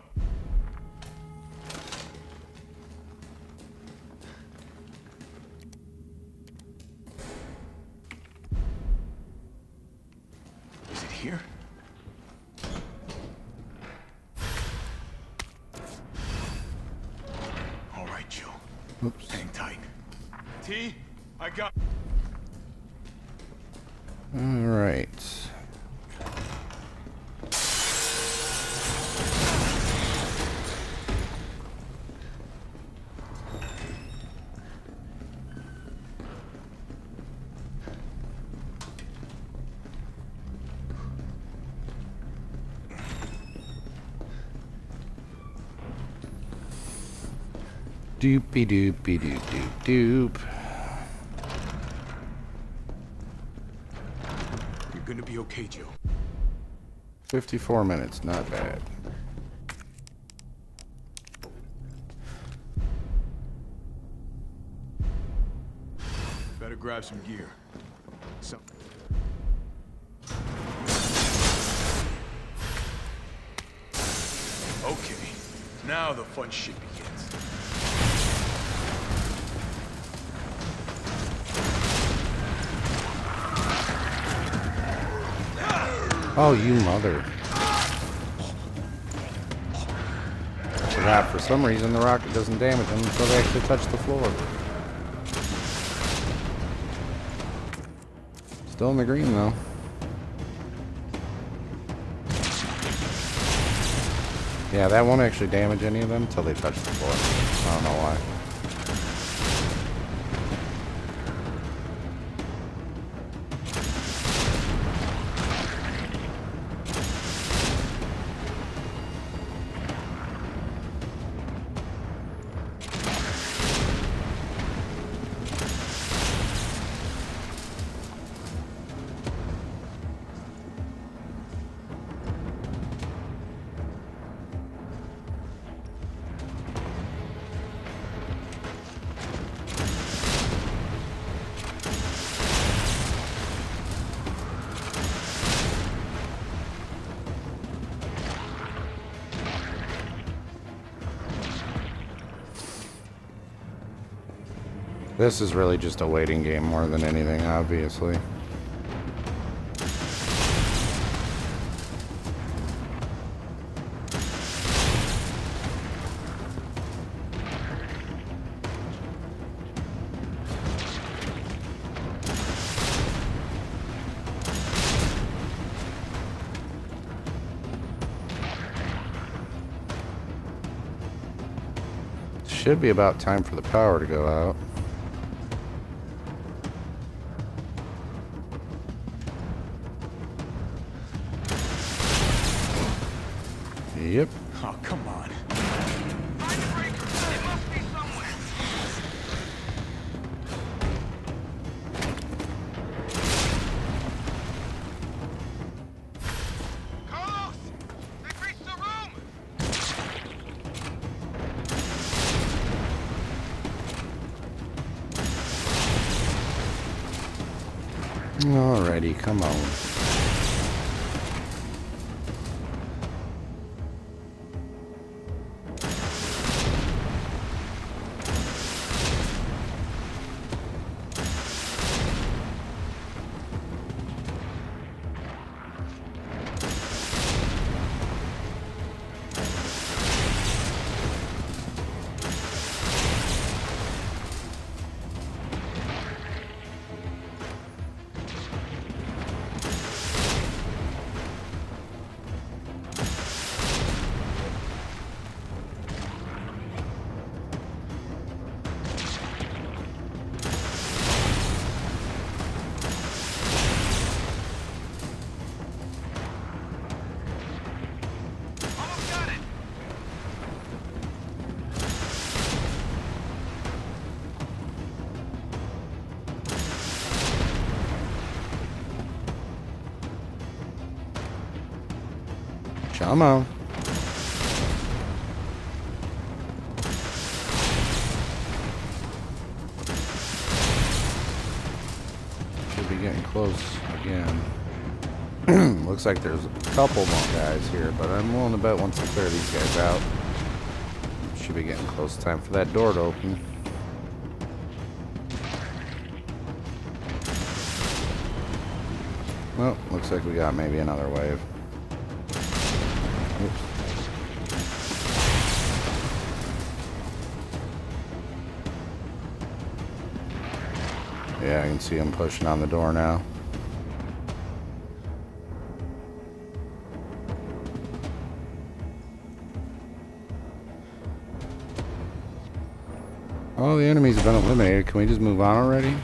Is it here? All right, Joe. Oops. Hang tight. T, I got... Alright. Doopy doopy doop doop doop. You're gonna be okay, Joe. 54 minutes, not bad. Better grab some gear. Some... Okay, now the fun shit begins. Oh, you mother. I forgot, for some reason the rocket doesn't damage them until they actually touch the floor. Still in the green though. Yeah, that won't actually damage any of them until they touch the floor. I don't know why. This is really just a waiting game more than anything, obviously. Should be about time for the power to go out. Yep. Oh, come on. Find the breaker. It must be somewhere. Carlos! They've reached the room! Alrighty, come on. Come on. Should be getting close again. Looks like there's a couple more guys here, but I'm willing to bet once I clear these guys out, should be getting close. Time for that door to open. Well, looks like we got maybe another wave. Oops. Yeah, I can see him pushing on the door now. Oh, the enemies have been eliminated. Can we just move on already?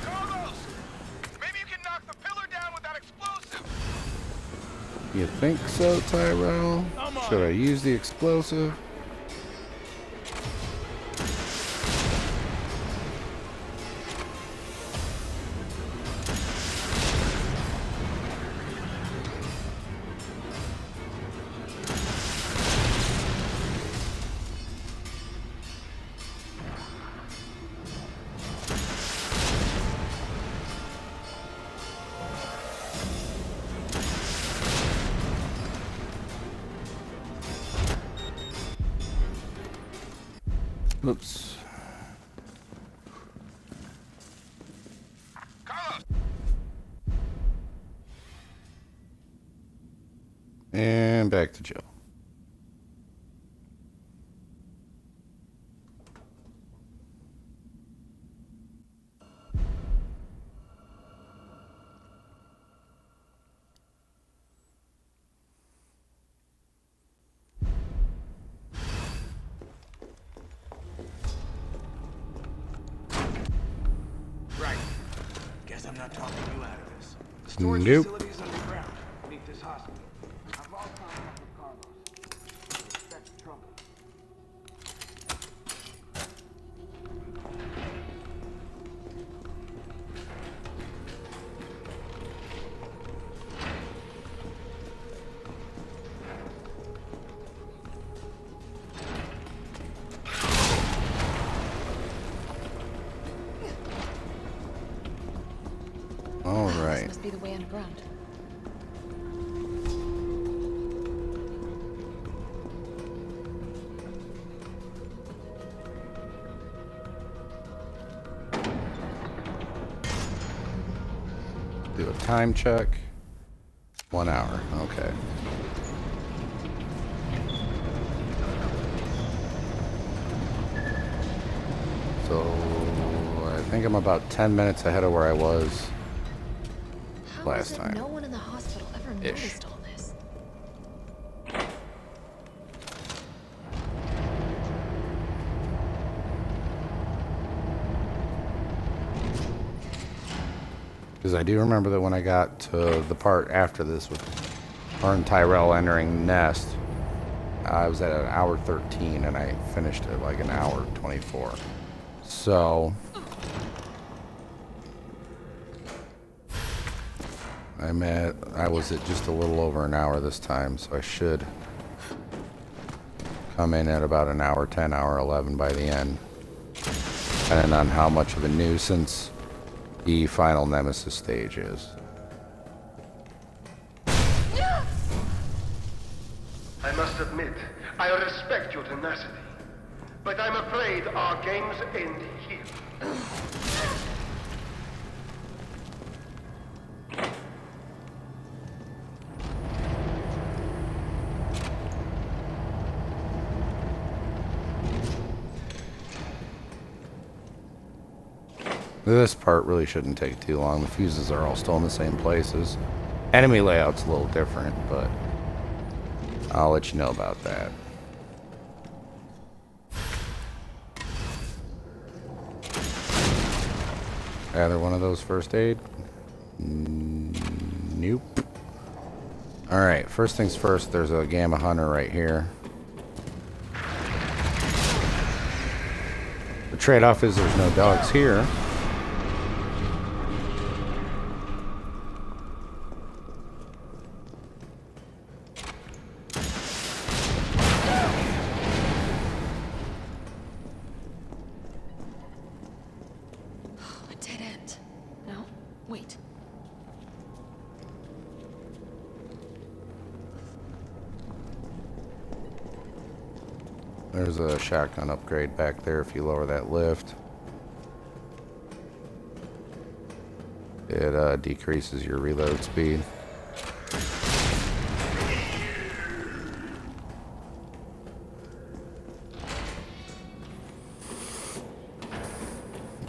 Carlos! Maybe you can knock the pillar down with that explosive! You think so, Tyrell? Should I use the explosive? Oops. Carlos! And back to Jill. Right. Guess I'm not talking you out of this. The storage Nope. facility is underground, beneath this hospital. I've lost contact with Carlos. Expect trouble. All This right. must be the way underground. Do a time check. 1 hour. Okay. So I think I'm about 10 minutes ahead of where I was How last is it time. no one in the hospital ever Ish. noticed all this? Because I do remember that when I got to the part after this with her and Tyrell entering Nest, I was at an hour 13 and I finished it like an hour 24. So I was at just a little over an hour this time, so I should come in at about an hour 10, hour 11 by the end, depending on how much of a nuisance the final Nemesis stage is. I must admit, I respect your tenacity, but I'm afraid our games end here. This part really shouldn't take too long. The fuses are all still in the same places. Enemy layout's a little different, but I'll let you know about that. Either one of those first aid? Nope. Alright, first things first, there's a Gamma Hunter right here. The trade-off is there's no dogs here. there's a shotgun upgrade back there if you lower that lift. It decreases your reload speed.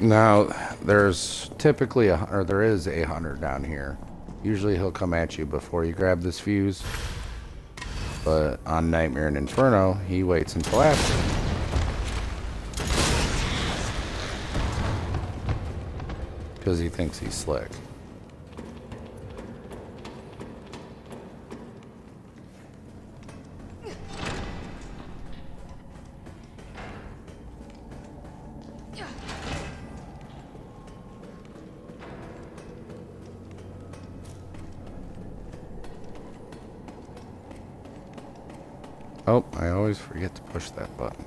Now, there's typically there is a hunter down here. Usually he'll come at you before you grab this fuse. But on Nightmare and Inferno, he waits until after. Because he thinks he's slick. Oh, I always forget to push that button.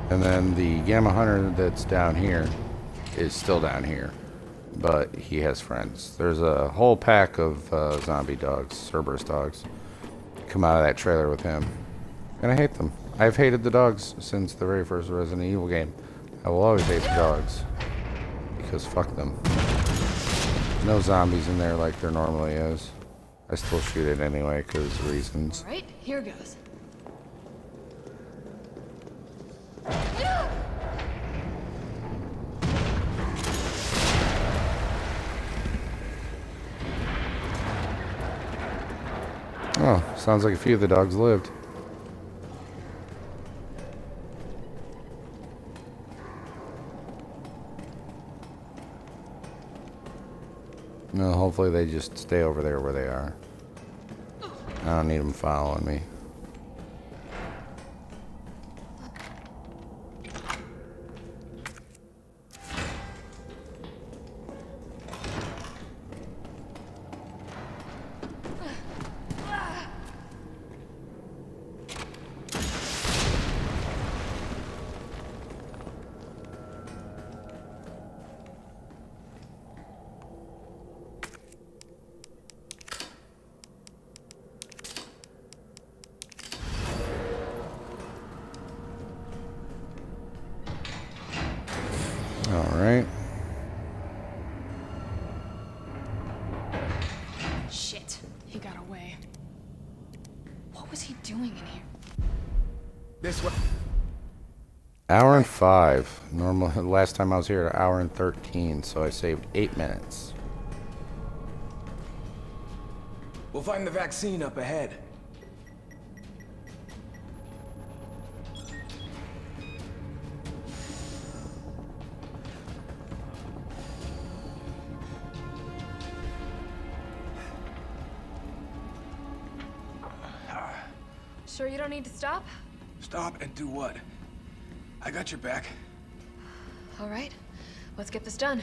And then the Gamma Hunter that's down here is still down here, but he has friends. There's a whole pack of zombie dogs, Cerberus dogs, come out of that trailer with him. And I hate them. I've hated the dogs since the very first Resident Evil game. I will always hate the dogs, because fuck them. No zombies in there like there normally is. I still shoot it anyway, because reasons. All right, here goes. Oh, sounds like a few of the dogs lived. No, hopefully they just stay over there where they are. I don't need them following me. Alright. Shit, he got away. What was he doing in here? This way. Hour and 5. Normal. Last time I was here, an hour and 13, so I saved 8 minutes. We'll find the vaccine up ahead. Sure you don't need to stop? Stop and do what? I got your back. All right, let's get this done.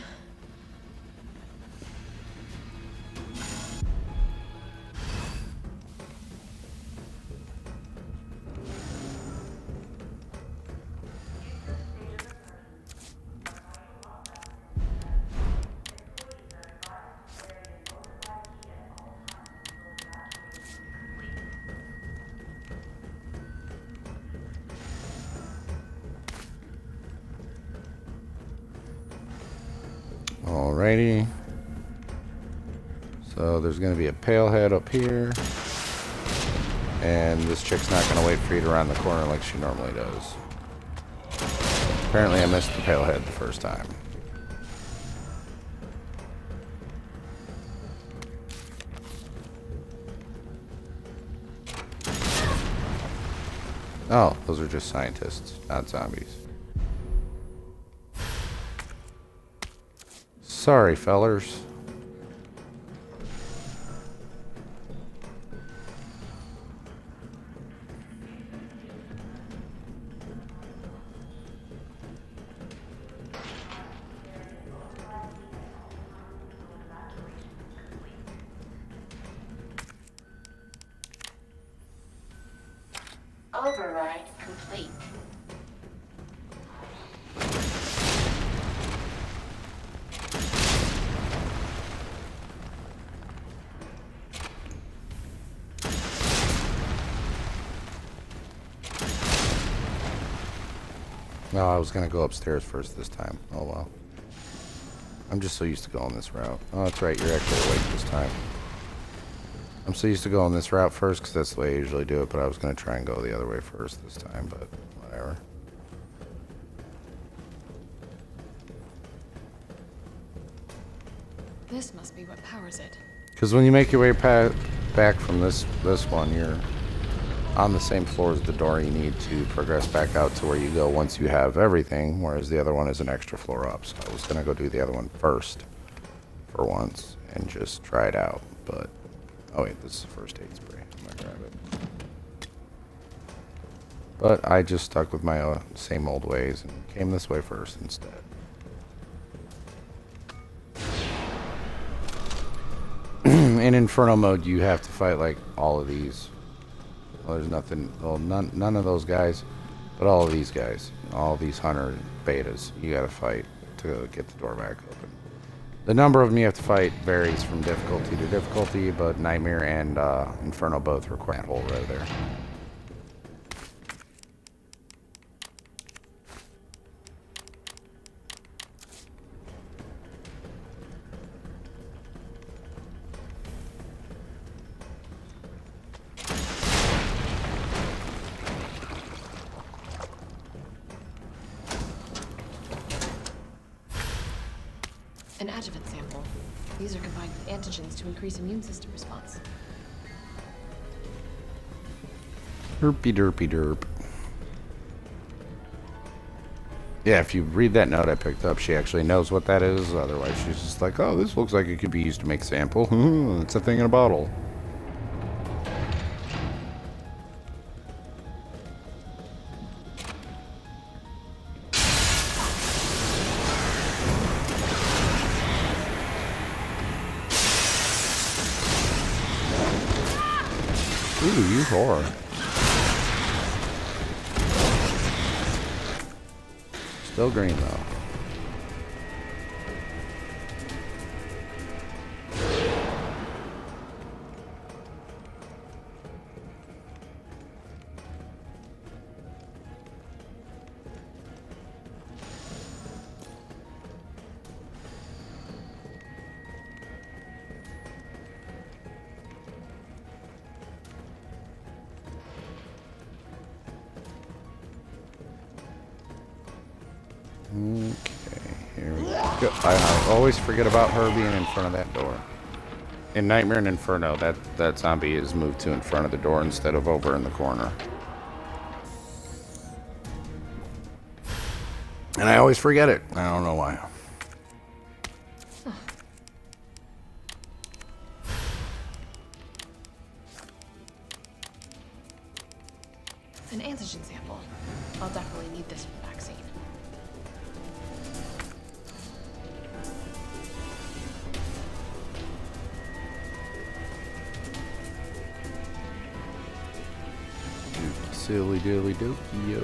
Alrighty. So there's going to be a pale head up here. And this chick's not going to wait for you to round the corner like she normally does. Apparently I missed the pale head the first time. Oh, those are just scientists, not zombies. Sorry, fellers. Override complete. No, I was gonna go upstairs first this time. Oh well. I'm just so used to going this route. Oh, that's right. You're actually awake this time. I'm so used to going this route first because that's the way I usually do it, but I was gonna try and go the other way first this time, but whatever. This must be what powers it. Because when you make your way back from this one, you're on the same floor as the door you need to progress back out to where you go once you have everything, whereas the other one is an extra floor up. So I was going to go do the other one first for once and just try it out. But, oh wait, this is the first aid spray. I'm going to grab it. But I just stuck with my same old ways and came this way first instead. In Inferno mode, you have to fight like all of these. Well, there's nothing. Well, none of those guys, but all of these guys, all these hunter betas, you got to fight to get the door back open. The number of them you have to fight varies from difficulty to difficulty, but Nightmare and Inferno both require that hole right there. An adjuvant sample. These are combined with antigens to increase immune system response. Derpy derpy derp. Yeah, if you read that note I picked up, she actually knows what that is. Otherwise, she's just like, oh, this looks like it could be used to make sample. It's a thing in a bottle. Ooh, you whore. Still green though. Okay, here we go. I always forget about her being in front of that door. In Nightmare and Inferno, that zombie is moved to in front of the door instead of over in the corner. And I always forget it. I don't know why. It's an antigen sample. I'll definitely need this for the vaccine. Silly dilly dokey yo.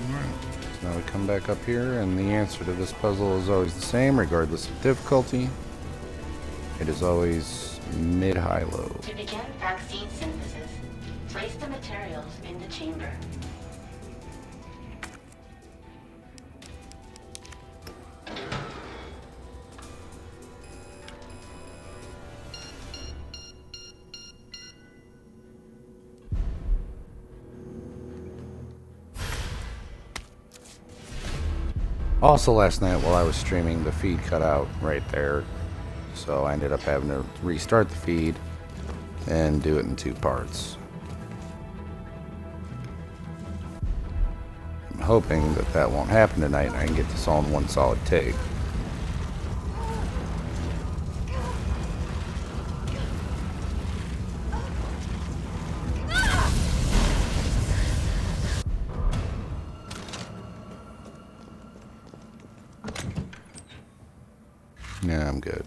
Alright, so now we come back up here, and the answer to this puzzle is always the same, regardless of difficulty. It is always mid-high-low. To begin vaccine synthesis, place the materials in the chamber. Also last night while I was streaming, the feed cut out right there, so I ended up having to restart the feed and do it in 2 parts. I'm hoping that that won't happen tonight and I can get this all in one solid take. Yeah, I'm good.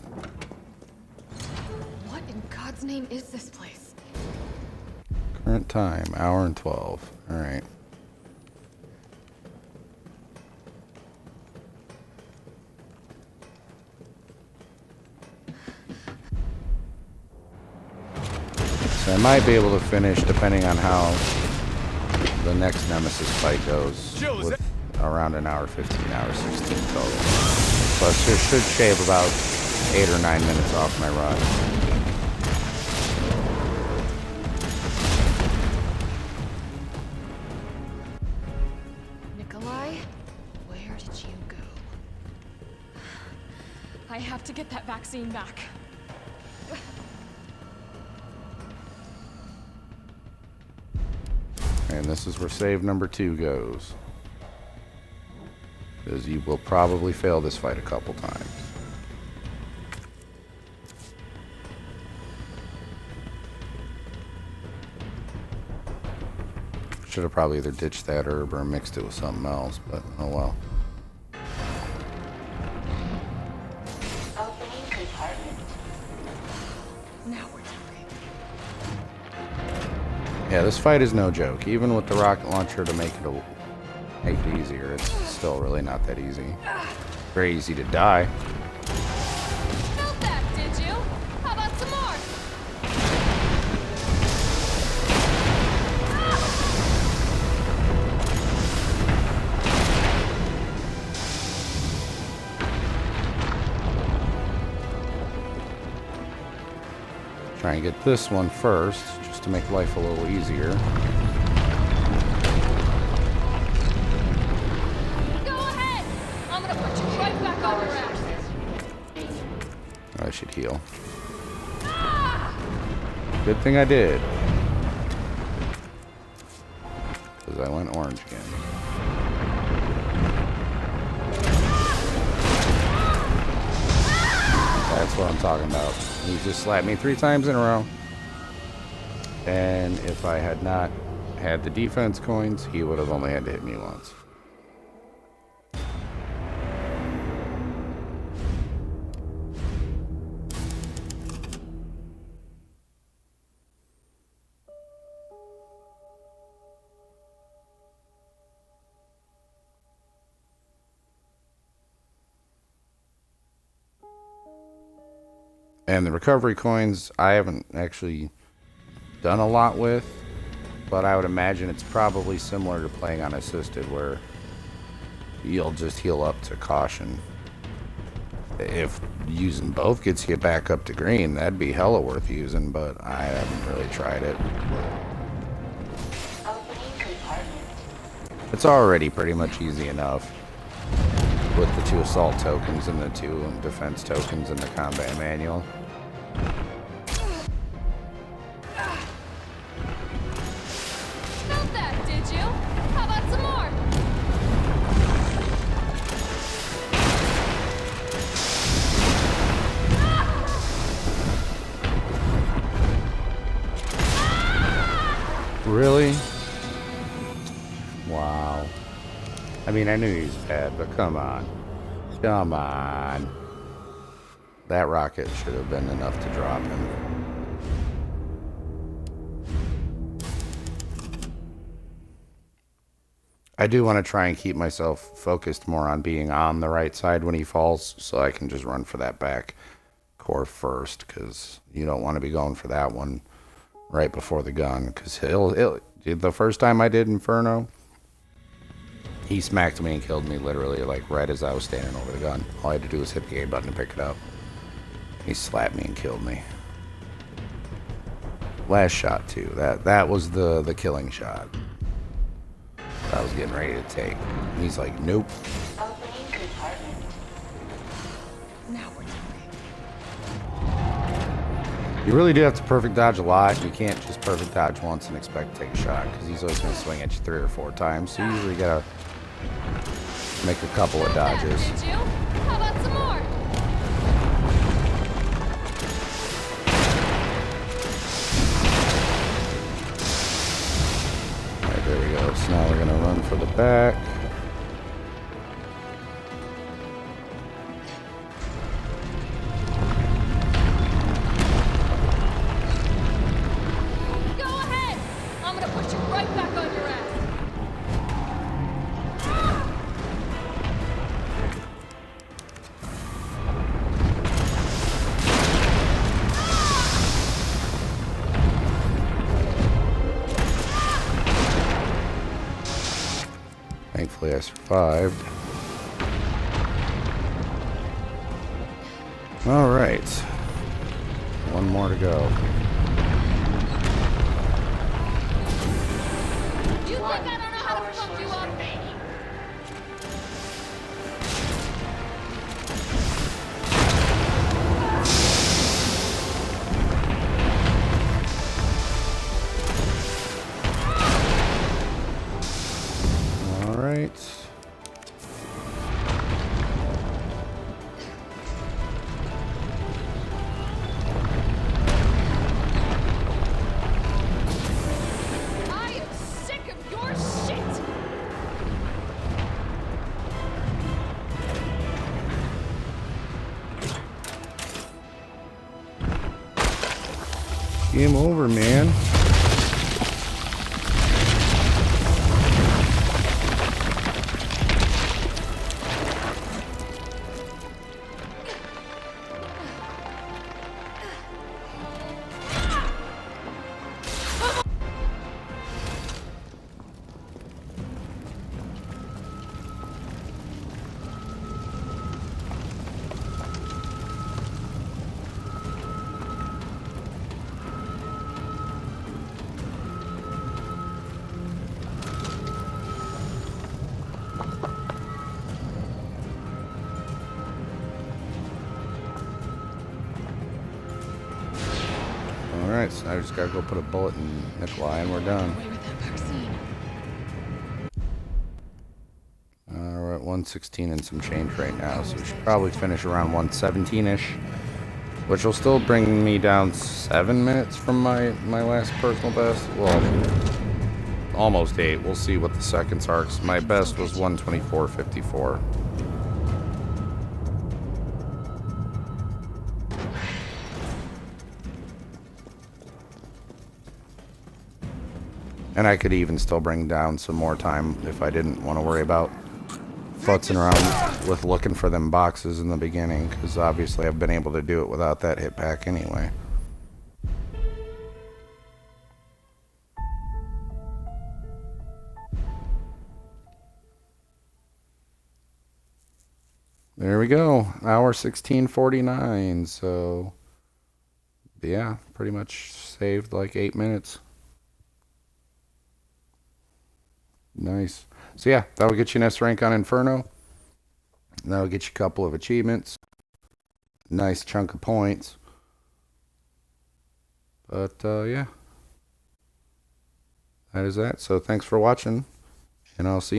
What in God's name is this place? Current time, hour and 12. Alright. So I might be able to finish, depending on how the next Nemesis fight goes, with around an hour 15, hour 16 total. So I should shave about 8 or 9 minutes off my run. Nikolai, where did you go? I have to get that vaccine back. And this is where save number 2 goes. Because you will probably fail this fight a couple times. Should have probably either ditched that herb or mixed it with something else, but oh well. Opening compartment. Now we're talking. Yeah, this fight is no joke. Even with the rocket launcher to make it easier, it's still really not that easy. Very easy to die. Felt that, did you? How about some more? Try and get this one first, just to make life a little easier. Go ahead! I'm gonna put you right back on your ass. I should heal. Good thing I did. Because I went orange again. That's what I'm talking about. He just slapped me 3 times in a row. And if I had not had the defense coins, he would have only had to hit me once. And the recovery coins, I haven't actually done a lot with, but I would imagine it's probably similar to playing on assisted, where you'll just heal up to caution. If using both gets you back up to green, that'd be hella worth using, but I haven't really tried it. Opening compartment. It's already pretty much easy enough with the 2 assault tokens and the 2 defense tokens in the combat manual. Felt that, did you? How about some more? Really? Wow. I mean, I knew he was bad, but come on. Come on. That rocket should have been enough to drop him. I do want to try and keep myself focused more on being on the right side when he falls, so I can just run for that back core first, because you don't want to be going for that one right before the gun, because the first time I did Inferno, he smacked me and killed me literally like right as I was standing over the gun. All I had to do was hit the A button to pick it up. He slapped me and killed me. Last shot too. That was the killing shot I was getting ready to take. And he's like, nope. Opening compartment. Now we're talking. You really do have to perfect dodge a lot. You can't just perfect dodge once and expect to take a shot, because he's always going to swing at you 3 or 4 times. So you usually got to make a couple of dodges. Did you? How about some more? Alright, there we go. So now we're going to run for the back. Go ahead! I'm gonna put you right back on your ass. Thankfully I survived. Alright. One more to go. You think I don't know how to fuck you up? Alright. I am sick of your shit! Game over, man. Alright, so I just gotta go put a bullet in Nikolai and we're done. Away with that vaccine. We're at 116 and some change right now, so we should probably finish around 117-ish. Which will still bring me down 7 minutes from my last personal best. Well, almost 8. We'll see what the seconds are, 'cause my best was 124.54. And I could even still bring down some more time if I didn't want to worry about futzing around with looking for them boxes in the beginning, because obviously I've been able to do it without that hit pack anyway. There we go, hour 16:49. So yeah, pretty much saved like 8 minutes. Nice. So yeah, that'll get you an S rank on Inferno. That'll get you a couple of achievements. Nice chunk of points. But yeah, that is that. So thanks for watching, and I'll see you